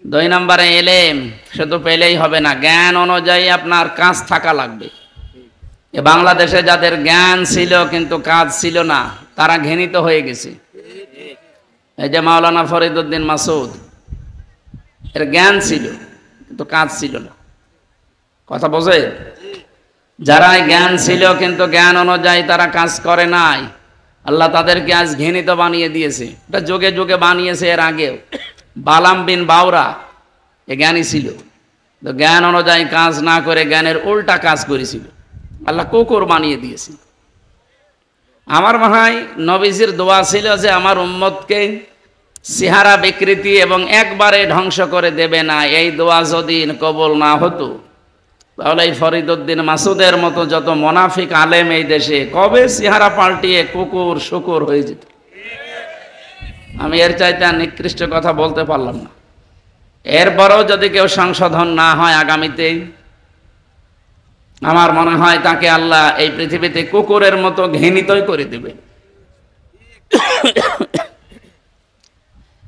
2 নম্বরে এলেম শুধু পেলেই হবে না, জ্ঞান অনুযায়ী আপনার কাজ থাকা লাগবে। এ বাংলাদেশে যাদের জ্ঞান ছিল কিন্তু কাজ ছিল না, তারা ঘৃণিত হয়ে গেছে। এই যে মাওলানা ফরিদউদ্দিন মাসুদ, এর জ্ঞান ছিল কিন্তু কাজ ছিল না। কথা বোঝে? যারা জ্ঞান ছিল কিন্তু জ্ঞান অনুযায়ী তারা কাজ করে নাই, আল্লাহ তাদেরকে আজ ঘৃণিত বানিয়ে দিয়েছে। এটা যুগে যুগে বানিয়েছে, এর আগেও বালাম বিন বাউরা এ জ্ঞানী ছিল, তো জ্ঞান অনুযায়ী কাজ না করে জ্ঞানের উল্টা কাজ করেছিল, আল্লাহ কুকুর বানিয়ে দিয়েছে। আমার মনে হয় নবীজির দোয়া ছিল যে আমার উম্মতকে চেহারা বিকৃতি এবং একবারে ধ্বংস করে দেবে না। এই দোয়া যদি কবুল না হতো তাহলে এই ফরিদউদ্দিন মাসুদের মতো যত মুনাফিক আলেম এই দেশে কবে চেহারা পাল্টিয়ে কুকুর শুকুর হয়ে যেত। আমি এর চাইতে নিকৃষ্ট কথা বলতে পারলাম না। এরপরেও যদি কেউ সংশোধন না হয় আগামীতে, আমার মনে হয় তাকে আল্লাহ এই পৃথিবীতে কুকুরের মতো ঘৃণিতই করে দেবে।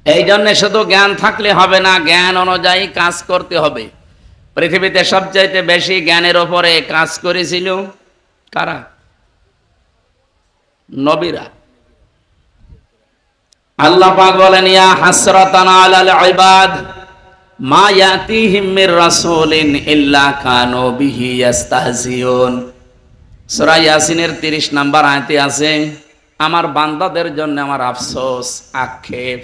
এই জন্য শুধু জ্ঞান থাকলে হবে না, জ্ঞান অনুযায়ী কাজ করতে হবে। পৃথিবীতে সবচাইতে বেশি জ্ঞানের ওপরে কাজ করেছিল কারা? নবীরা। আল্লাহ পাক বলেন, ইয়া হাসরাতান আলাল ইবাদ মা ইয়াতিহিম মির রাসূলিন ইল্লা কানু বিহি ইস্তাহজিউন। সূরা ইয়াসিনের 30 নম্বর আয়াতে আছে, আমার বান্দাদের জন্য আমার আফসোস, আক্ষেপ,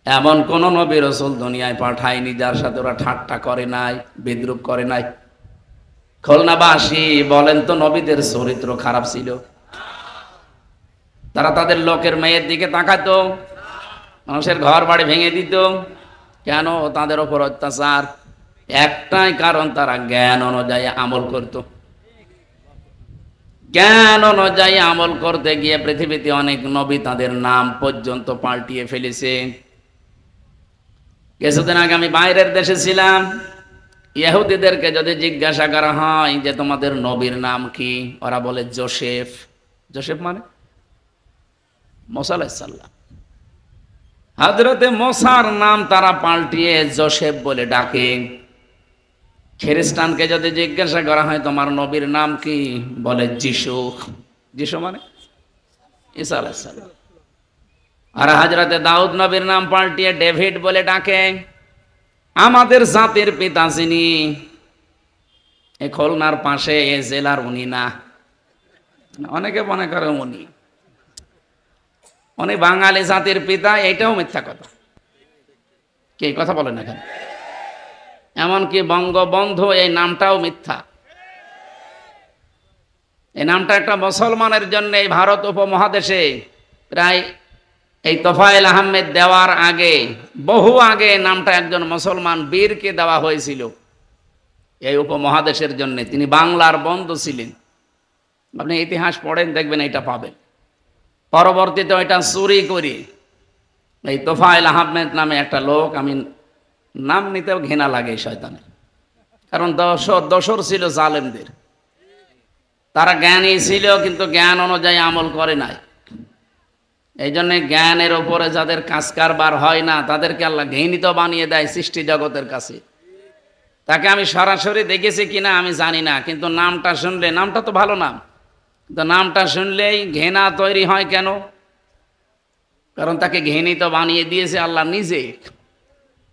এমন কোন নবী রাসূল দুনিয়ায় পাঠায়নি যার সাথে ওরা ঠাট্টা করে নাই, বিদ্রূপ করে নাই। খুলনাবাসী বলেন তো, নবীদের চরিত্র খারাপ ছিল? তারা তাদের লোকের মেয়ের দিকে তাকাতো, মানুষের ঘর বাড়ি ভেঙে দিত। কেন? তাদের ওপর অত্যাচার। একটাই কারণ, তারা জ্ঞান অনুযায়ী আমল করত। জ্ঞান অনুযায়ী আমল করতে গিয়ে পৃথিবীতে অনেক নবী তাদের নাম পর্যন্ত পাল্টিয়ে ফেলেছে। কিছুদিন আগে আমি বাইরের দেশে ছিলাম, ইহুদিদেরকে যদি জিজ্ঞাসা করা হয় যে তোমাদের নবীর নাম কি, ওরা বলে জোসেফ। জোসেফ মানে মুসা আলাইহিস সালাম। হযরতে মুসার নাম তারা পাল্টিয়ে জোসেফ বলে ডাকে। খ্রিস্টানকে যদি জিজ্ঞাসা করা হয় তোমার নবীর নাম কি, বলে যিশু। যিশু মানে ঈসা আলাইহিস সালাম। আর হযরতে দাউদ নবীর নাম পাল্টিয়ে ডেভিড বলে ডাকে। আমাদের জাতির পিতা যিনি, এই খুলনার পাশে এ জেলার উনি না, অনেকে মনে করে উনি বাঙালি জাতির পিতা, এইটাও মিথ্যা কথা। কে কথা বলেন এখানে? এমনকি বঙ্গবন্ধু এই নামটাও মিথ্যা। এই নামটা একটা মুসলমানের জন্য এই ভারত উপমহাদেশে প্রায় এই তোফায়েল আহমেদ দেওয়ার আগে, বহু আগে নামটা একজন মুসলমান বীরকে দেওয়া হয়েছিল এই উপমহাদেশের জন্য। তিনি বাংলার বন্ধু ছিলেন। আপনি ইতিহাস পড়েন, দেখবেন এটা পাবেন। পরবর্তীতে ওইটা চুরি করি এই তোফায়েল আহমেদ নামে একটা লোক, আমি নাম নিতেও ঘৃণা লাগে শয়তানের, কারণ দোসর ছিল জালেমদের। তারা জ্ঞানী ছিল কিন্তু জ্ঞান অনুযায়ী আমল করে নাই। এই জন্য জ্ঞানের ওপরে যাদের কাজ কারবার হয় না তাদেরকে আল্লাহ ঘৃণিত বানিয়ে দেয় সৃষ্টি জগতের কাছে। তাকে আমি সরাসরি দেখেছি কিনা আমি জানি না, কিন্তু নামটা শুনলে, নামটা তো ভালো নাম, কিন্তু নামটা শুনলেই ঘৃণা তৈরি হয়। কেন? কারণ তাকে ঘৃণিত বানিয়ে দিয়েছে আল্লাহ নিজে।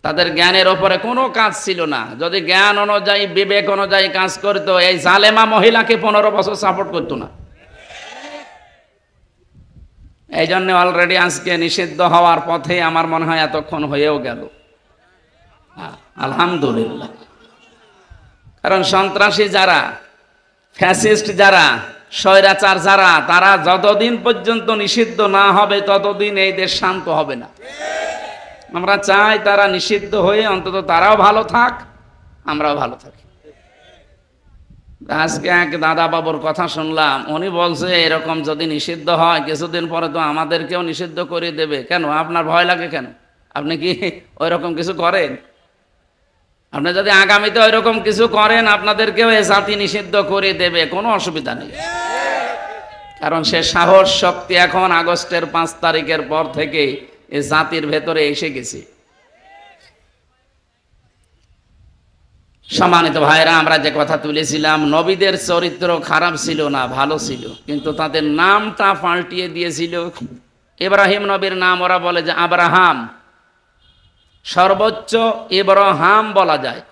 তাদের জ্ঞানের ওপরে কোনো কাজ ছিল না। যদি জ্ঞান অনুযায়ী বিবেক অনুযায়ী কাজ করতো, এই জালেমা মহিলাকে 15 বছর সাপোর্ট করতো না। এই জন্য অলরেডি আজকে নিষিদ্ধ হওয়ার পথে আমার মনে হয় এতক্ষণ হয়েও গেল, আলহামদুলিল্লাহ। কারণ সন্ত্রাসী যারা, ফ্যাসিস্ট যারা, স্বৈরাচার যারা, তারা যতদিন পর্যন্ত নিষিদ্ধ না হবে ততদিন এই দেশ শান্ত হবে না। আমরা চাই তারা নিষিদ্ধ হয়ে অন্তত তারাও ভালো থাক, আমরাও ভালো থাকি। আজকে এক দাদা বাবুর কথা শুনলাম, উনি বলছে এরকম যদি নিষিদ্ধ হয় কিছুদিন পরে তো আমাদেরকেও নিষিদ্ধ করে দেবে। কেন আপনার ভয় লাগে কেন? আপনি কি ওই রকম কিছু করেন? আপনি যদি আগামীতে ওই রকম কিছু করেন আপনাদেরকেও এই জাতি নিষিদ্ধ করে দেবে, কোনো অসুবিধা নেই। কারণ সে সাহস শক্তি এখন আগস্টের 5 তারিখের পর থেকে এই জাতির ভেতরে এসে গেছে। সম্মানিত ভাইরা, আমরা যে কথা তুলেছিলাম, নবীদের চরিত্র খারাপ ছিল না, ভালো ছিল, কিন্তু তাদের নামটা পাল্টিয়ে দিয়েছিল। ইব্রাহিম নবীর নাম ওরা বলে যে আব্রাহাম, সর্বোচ্চ ইব্রাহাম বলা যায়,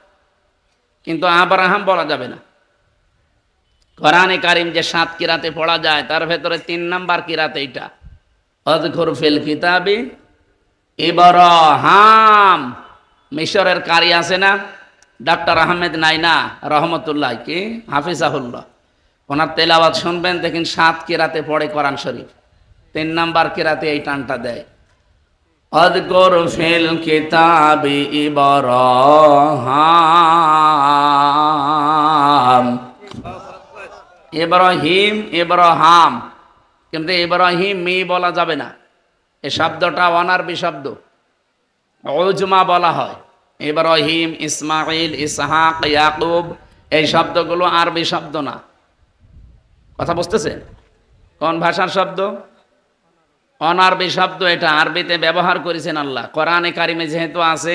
কিন্তু আব্রাহাম বলা যাবে না। কোরআনে কারিম যে 7 কিরাতে পড়া যায় তার ভেতরে 3 নাম্বার কিরাত এইটা, আযকুর ফিল কিতাবি ইব্রাহাম। মিশরের কারি আছে না, ডক্টর আহমেদ নাইনা রহমতুল্লাহ, কি হাফিজাহুল্লাহ, ওনার তেলাওয়াত শুনবেন, দেখেন 7 কিরাতে পড়ে কোরআন শরীফ, 3 নাম্বার কিরাতে এই টানটা দেয়, আযকুর ফিল কিতাবি ইব্রাহাম। ইব্রাহিম, ইব্রাহাম, কিন্তু ইব্রাহিম মি বলা যাবে না। এই শব্দটা অনারবি শব্দ, উজমা বলা হয়। ইব্রাহিম, ইসমাইল, ইসহাক, ইয়াকুব, এই শব্দগুলো আরবি শব্দ না। কথা বুঝতেছেন? কোন ভাষার শব্দ? অনারবি শব্দ। এটা আরবিতে ব্যবহার করেছেন আল্লাহ। কোরআনে কারিমে যেহেতু আছে,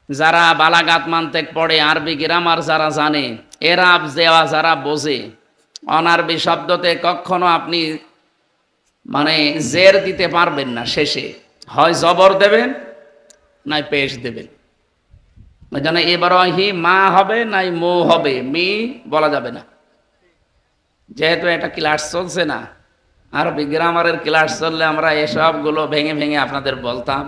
যারা বালাগাত মানতেক পড়ে, আরবি গ্রামার যারা জানে, এরাব দেওয়া যারা বোঝে, অনারবি শব্দতে কখনো আপনি মানে জের দিতে পারবেন না। শেষে হয় জবর দেবেন নাই পেশ দেবেন। যেন ইব্রাহিম মা হবে নাই মো হবে, মি বলা যাবে না। যেহেতু এটা ক্লাস চলছে না, আরবি গ্রামারের ক্লাস চললে আমরা এসবগুলো ভেঙে ভেঙে আপনাদের বলতাম।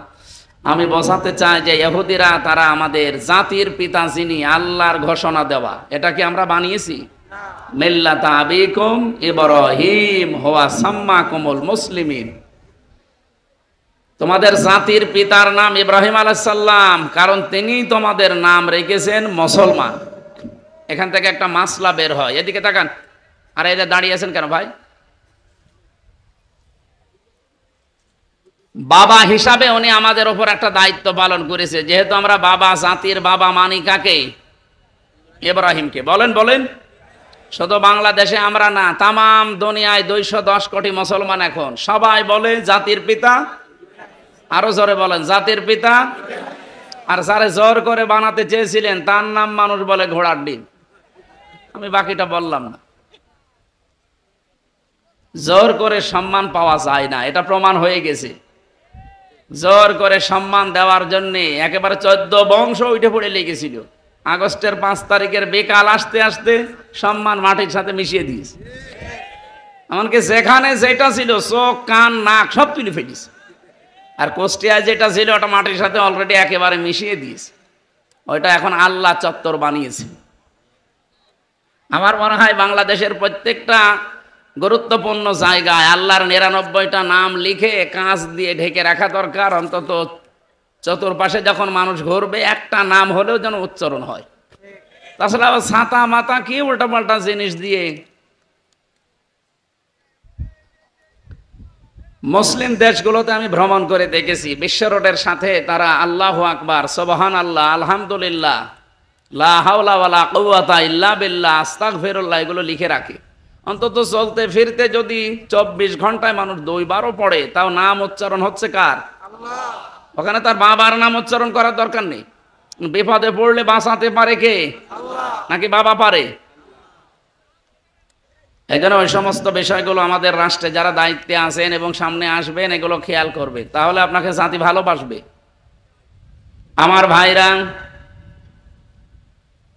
আমি বোঝাতে চাই যে ইহুদিরা তারা আমাদের জাতির পিতা যিনি, আল্লাহর ঘোষণা দেওয়া, এটা কি আমরা বানিয়েছি? মিল্লাতা আবিকুম ইব্রাহিম হুয়া সাম্মাকুমুল মুসলিমিন। তোমাদের জাতির পিতার নাম ইব্রাহিম আলাইহিস সালাম, কারণ তিনি তোমাদের নাম রেখেছেন মুসলমান। এখান থেকে একটা মাসলা বের হয়। এদিকে তাকান। আর এই যে দাঁড়িয়ে আছেন কেন ভাই? বাবা হিসাবে উনি আমাদের উপর একটা দায়িত্ব পালন করেছে। যেহেতু আমরা বাবা, জাতির বাবা মানি কাকে? ইব্রাহিমকে। বলেন বলেন। শুধু বাংলাদেশে আমরা না, তামাম দুনিয়ায় 210 কোটি মুসলমান এখন সবাই বলে জাতির পিতা। আরো জোরে বলেন, জাতির পিতা। আর যারা জোর করে বানাতে চেয়েছিলেন তার নাম মানুষ বলে ঘোড়ার ডিম। আমি বাকিটা বললাম না। জোর করে সম্মান পাওয়া যায় না, এটা প্রমাণ হয়ে গেছে। জোর করে সম্মান দেওয়ার জন্য একেবারে 14 বংশ উঠে পড়ে লেগেছিল। আগস্টের 5 তারিখের বিকাল আসতে আসতে সম্মান মাটির সাথে মিশিয়ে দিয়েছে। এমনকি যেখানে যেটা ছিল, চোখ কান নাক সব তুলে ফেলেছে। আর কুষ্টিয়ায় যেটা ছিল ওটা মাটির সাথে অলরেডি একেবারে মিশিয়ে দিয়েছে। ওইটা এখন আল্লাহ চত্বর বানিয়েছে। আমার মনে হয় বাংলাদেশের প্রত্যেকটা গুরুত্বপূর্ণ জায়গায় আল্লাহর 99টা নাম লিখে কাঁচ দিয়ে ঢেকে রাখা দরকার। অন্তত চতুর্পাশে যখন মানুষ ঘুরবে একটা নাম হলেও যেন উচ্চারণ হয়। তাছাড়া আবার ছাতা মাতা কি উল্টাপাল্টা জিনিস দিয়ে। মুসলিম দেশগুলোতে আমি ভ্রমণ করে দেখেছি, বিশ্ব রোডের সাথে তারা আল্লাহু আকবার, সুবহানাল্লাহ, আলহামদুলিল্লাহ, লা হাওলা ওয়ালা কুওয়াতা ইল্লা বিল্লাহ, আস্তাগফিরুল্লাহ এগুলো লিখে রাখে। অন্তত চলতে ফিরতে যদি 24 ঘন্টায় মানুষ 2 বারও পড়ে, তাও নাম উচ্চারণ হচ্ছে কার? আল্লাহ। ওখানে তার বাবার নাম উচ্চারণ করার দরকার নেই। বিপদে পড়লে বাঁচাতে পারে কে? আল্লাহ। নাকি বাবা পারে? এজন্য ওই সমস্ত বিষয়গুলো আমাদের রাষ্ট্রে যারা দায়িত্বে আছেন এবং সামনে আসবেন এগুলো খেয়াল করবে, তাহলে আপনাকে জাতি ভালোবাসবে। আমার ভাইরা,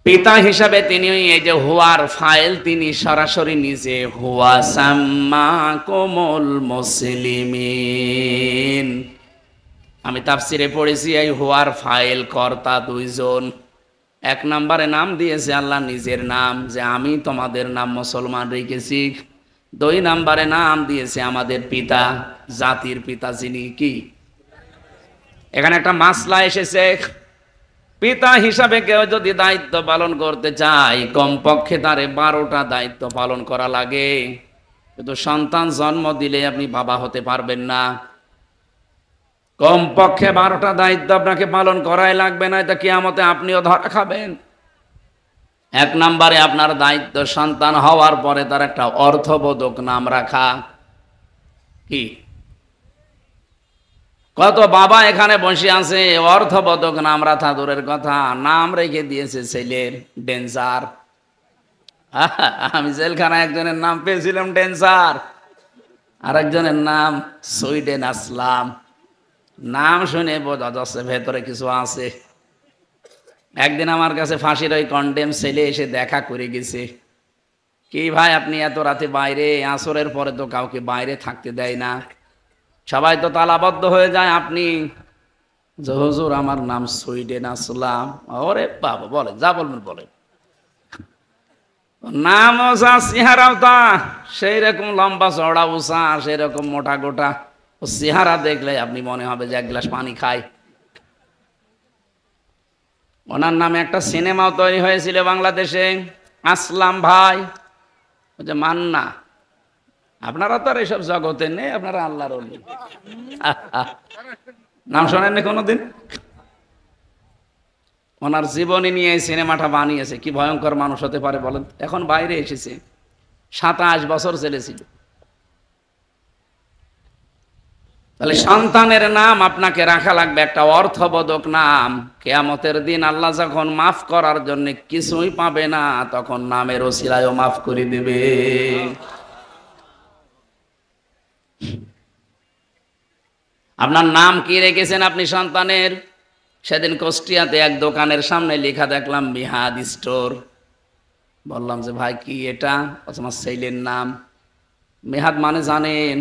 পিতা হিসাবে তিনি এই যে হুয়ার ফাইল, তিনি সরাসরি নিজে হুয়া সাম্মাকুমুল মুসলিমিন। আমি তাফসিরে পড়েছি এই হুয়ার ফাইল কর্তা দুইজন। এক নম্বরে নাম দিয়েছে আল্লাহ নিজের নাম, যে আমি তোমাদের নাম মুসলমান রেখেছি। দুই নম্বরে নাম দিয়েছে আমাদের পিতা, জাতির পিতা যিনি কি। এখানে একটা মাসলা এসেছে, পিতা হিসাবে কেউ যদি দায়িত্ব পালন করতে চায় কমপক্ষে তারে 12টা দায়িত্ব পালন করা লাগে। কিন্তু সন্তান জন্ম দিলে আপনি বাবা হতে পারবেন না। কমপক্ষে 12টা দায়িত্ব আপনাকে পালন করাই লাগবে, না এটা কিয়ামতে আপনিও ধরা খাবেন। এক নম্বরে আপনার দায়িত্ব সন্তান হওয়ার পরে তার একটা অর্থবোধক নাম রাখা। কি কত বাবা এখানে বসে আছে, অর্থবোধক নাম রাখা দূরের কথা, নাম রেখে দিয়েছে ছেলের ডেঞ্জার। আমি জেলখানায় একজনের নাম পেয়েছিলাম ডেঞ্জার, আর একজনের নাম সুইডেন আসলাম। নাম শুনে বোঝা যাচ্ছে ভেতরে কিছু আছে। একদিন আমার কাছে ফাঁসির ওই কন্ডেম ছেলে এসে দেখা করে গেছে। কি ভাই আপনি এত রাতে বাইরে, আসরের পরে তো কাউকে বাইরে থাকতে দেয় না, সবাই তো তালাবদ্ধ হয়ে যায়, আপনি? যে হুজুর আমার নাম সুইডেন আসলাম। ওরে বাবা, বলেন যা বলবেন বলেন। নামও যা, চেহারাও তা সেই রকম লম্বা চড়া উঁচা, সেই রকম মোটা গোটা। ও চেহারা দেখলে আপনি মনে হবে যে এক গ্লাস পানি খায়। ওনার নামে একটা সিনেমাও তৈরি হয়েছিল বাংলাদেশে, আসলাম ভাই। ওই যে মান্না, আপনারা তো আর এইসব জগতে নেই, আপনারা আল্লাহর ওলি। নাম শোনেননি কোনোদিন? ওনার জীবনী নিয়ে এই সিনেমাটা বানিয়েছে। কি ভয়ঙ্কর মানুষ হতে পারে বলেন। এখন বাইরে এসেছে, 27 বছর জেলে ছিল। তাহলে সন্তানের নাম আপনাকে রাখা লাগবে একটা অর্থবোধক নাম। কিয়ামতের দিন আল্লাহ যখন মাফ করার জন্য কিছুই পাবে না, তখন নামের ওসিলায়ও মাফ করে দেবে। আপনার নাম কি রেখেছেন আপনি সন্তানের? সেদিন কুষ্টিয়াতে এক দোকানের সামনে লেখা দেখলাম মিহাদ স্টোর। বললাম যে ভাই কি এটা? আমার ছেলের নাম। মেহাদ মানে জানেন?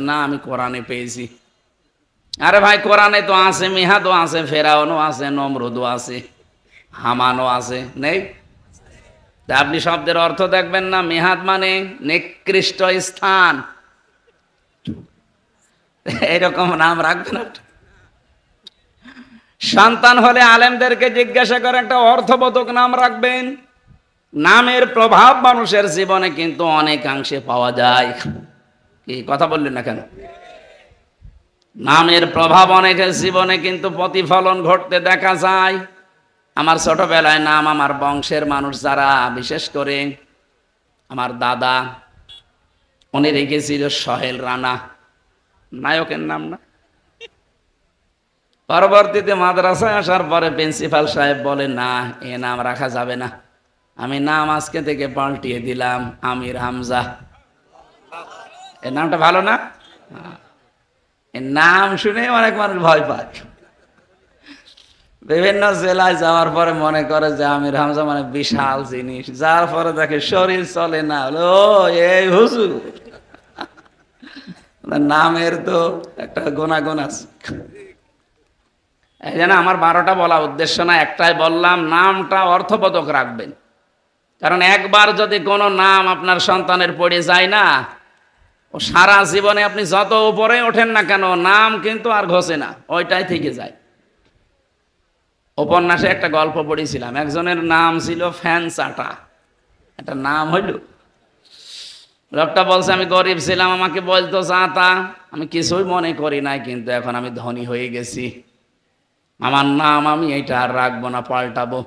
না, আমি কোরআনে পেয়েছি। আরে ভাই, কোরআনে তো আছে, মেহাদও আছে, ফেরাউনও আছে, নমরুদও আছে, হামানও আছে, নেই? তা আপনি শব্দের অর্থ দেখবেন না? মেহাদ মানে নিকৃষ্ট স্থান, এরকম নাম রাখবেন। সন্তান হলে আলেমদেরকে জিজ্ঞাসা করে একটা অর্থবোধক নাম রাখবেন। নামের প্রভাব মানুষের জীবনে কিন্তু অনেকাংশে পাওয়া যায়। কি কথা বললেন না কেন? নামের প্রভাব অনেকের জীবনে কিন্তু প্রতিফলন ঘটতে দেখা যায়। আমার ছোটবেলায় নাম, আমার বংশের মানুষ যারা, বিশেষ করে আমার দাদা, উনি রেখেছিল সোহেল রানা, নায়কের নাম না? পরবর্তীতে মাদ্রাসায় আসার পরে প্রিন্সিপাল সাহেব বলে না, এ নাম রাখা যাবে না। আমি নাম আজকে থেকে পাল্টিয়ে দিলাম আমির হামজা। এর নামটা ভালো না? এর নাম শুনে অনেক মানুষ ভয় পায়। বিভিন্ন জেলায় যাওয়ার পরে মনে করে যে আমির হামজা মানে বিশাল জিনিস, যার পরে দেখে শরীর চলে না, ও এই হুজুর। নামের তো একটা গুণাগুণ আছে। এই জন্য আমার 12টা বলা উদ্দেশ্য না, একটাই বললাম, নামটা অর্থবোধক রাখবেন। কারণ একবার যদি কোনো নাম আপনার সন্তানের পড়ে যায় না, ও সারা জীবনে আপনি যত উপরে ওঠেন না কেন, নাম কিন্তু আর ঘষে না, ওইটাই থেকে যায়। উপন্যাসে একটা গল্প পড়েছিলাম, একজনের নাম ছিল ফ্যান চাটা। একটা নাম হইল, লোকটা বলছে আমি গরিব ছিলাম, আমাকে বলতো চাতা, আমি কিছুই মনে করি নাই, কিন্তু এখন আমি ধনী হয়ে গেছি, আমার নাম আমি এইটা আর রাখবো না, পাল্টাবো।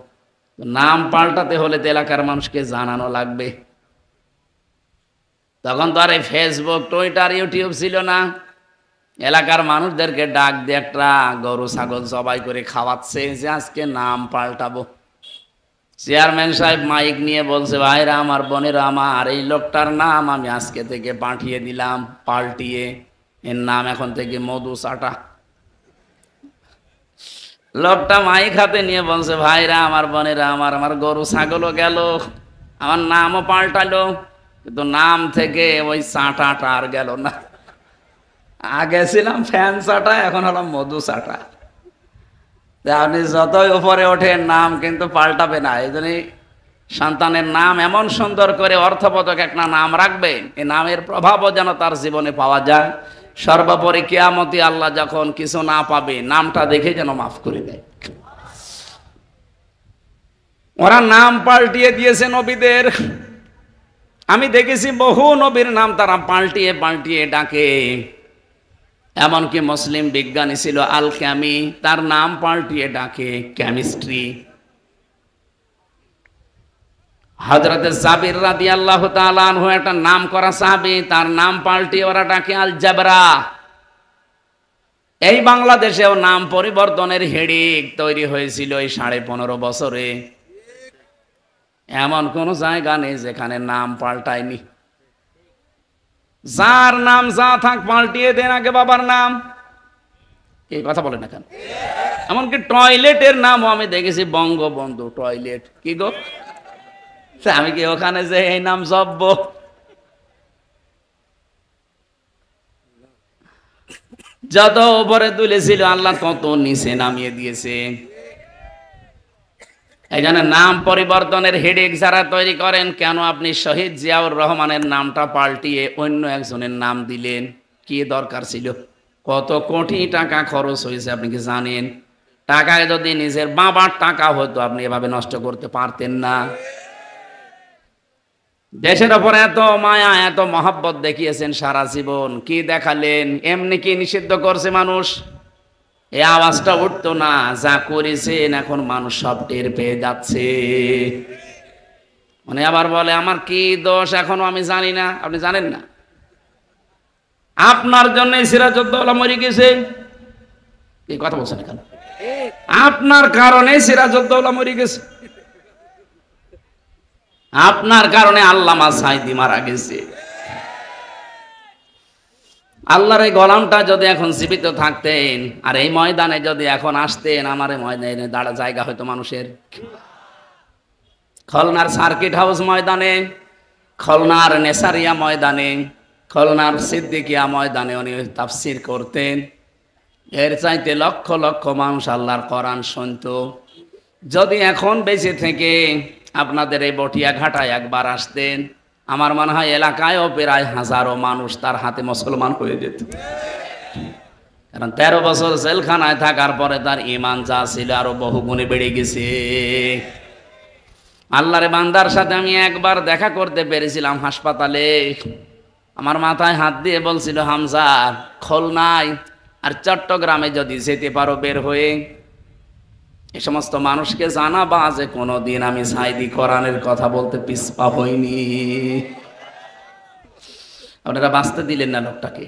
নাম পাল্টাতে হলে তো এলাকার মানুষকে জানানো লাগবে। তখন তো আর এই ফেসবুক, টুইটার, ইউটিউব ছিল না। এলাকার মানুষদেরকে ডাক দিয়ে একটা গরু ছাগল জবাই করে খাওয়াচ্ছে যে আজকে নাম পাল্টাবো। চেয়ারম্যান সাহেব মাইক নিয়ে বলছে, ভাইরা আমার, বোনেরা আমার, এই লোকটার নাম আমি আজকে থেকে পাঠিয়ে দিলাম পাল্টিয়ে, এর নাম এখন থেকে মধু চাটা। লোকটা মাইক হাতে নিয়ে বলছে, ভাইরা আমার, বোনেরা আমার, আমার গরু ছাগলও গেল, আমার নামও পাল্টালো, কিন্তু নাম থেকে ওই চাটাটা আর গেল না। আগে ছিলাম ফ্যান চাটা, এখন হলাম মধু চাটা। আপনি যতই উপরে ওঠেন নাম কিন্তু পাল্টাবে না। এই জন্যই সন্তানের নাম এমন সুন্দর করে অর্থবোধক একটা নাম রাখবেন, এই নামের প্রভাবও যেন তার জীবনে পাওয়া যায়। সর্বোপরি কিয়ামতে আল্লাহ যখন কিছু না পাবে, নামটা দেখে যেন মাফ করে দেয়। ওরা নাম পাল্টিয়ে দিয়েছে নবীদের। আমি দেখেছি বহু নবীর নাম তারা পাল্টিয়ে পাল্টিয়ে ডাকে। এমনকি মুসলিম বিজ্ঞানী ছিল আল ক্যামি, তার নাম পাল্টিয়ে ডাকে কেমিস্ট্রি। হযরতে জাবির রাদিয়াল্লাহু তাআলা আনহু একটা নাম করা সাহাবী, তার নাম পাল্টিয়ে ওরা ডাকে আল জাবরা। এই বাংলাদেশেও নাম পরিবর্তনের হেডিক তৈরি হয়েছিল এই 15.5 বছরে। এমন কোন জায়গা নেই যেখানে নাম পাল্টায়নি। যার নাম যা থাক পাল্টিয়ে দেন আগে বাবার নাম। এই কথা বলে না কেন? এমনকি টয়লেটের নামও আমি দেখেছি বঙ্গবন্ধু টয়লেট। কি গো, আমি কি ওখানে যে এই নাম জব্ব? যত উপরে তুলেছিল আল্লাহ তত নিচে নামিয়ে দিয়েছে। এই জন্য নাম পরিবর্তনের হেডেক যারা তৈরি করেন, কেন আপনি শহীদ জিয়াউর রহমানের নামটা পাল্টিয়ে অন্য একজনের নাম দিলেন? কি দরকার ছিল? কত কোটি টাকা খরচ হয়েছে আপনি কি জানেন? টাকায় যদি নিজের বাবার টাকা হতো আপনি এভাবে নষ্ট করতে পারতেন না। দেশের ওপর এত মায়া, এত মহব্বত দেখিয়েছেন সারা জীবন, কি দেখালেন? এমনি কি নিষিদ্ধ করছে মানুষ? এই আওয়াজটা উঠতো না, যা করেছেন এখন মানুষ সব টের পেয়ে যাচ্ছে। মানে আবার বলে আমার কি দোষ এখনো আমি জানি না। আপনি জানেন না? আপনার জন্য সিরাজউদ্দৌলা মরে গেছে। এই কথা বলছেন কেন? আপনার কারণে সিরাজউদ্দৌলা মরে গেছে। আপনার কারণে আল্লামা সাঈদী মারা গেছে। আল্লাহর এই গোলামটা যদি এখন জীবিত থাকতেন আর এই ময়দানে যদি এখন আসতেন, আমার এই ময়দানে দাঁড়া জায়গা হয়তো মানুষের। খুলনার সার্কিট হাউস ময়দানে, খুলনার নেসারিয়া ময়দানে, খুলনার সিদ্দিকিয়া ময়দানে উনি তাফসীর করতেন। এর চাইতে লক্ষ লক্ষ মানুষ আল্লাহর কোরআন শুনতো। যদি এখন বেঁচে থেকে আপনাদের এই বটিয়া ঘাটায় একবার আসতেন, আমার মনে হয় এলাকায়ও প্রায় হাজারো মানুষ তার হাতে মুসলমান হয়ে যেত। কারণ 13 বছর জেলখানায় থাকার পরে তার ঈমান যা ছিল আরো বহুগুণে বেড়ে গেছে। আল্লাহর বান্দার সাথে আমি একবার দেখা করতে পেরেছিলাম হাসপাতালে। আমার মাথায় হাত দিয়ে বলছিল, হামজা, খুলনায় আর চট্টগ্রামে যদি যেতে পারো বের হয়ে, এই সমস্ত মানুষকে জানাবা যে কোনোদিন আমি সাঈদী কোরআনের কথা বলতে পিছপা হইনি। আপনারা বাঁচতে দিলেন না লোকটাকে।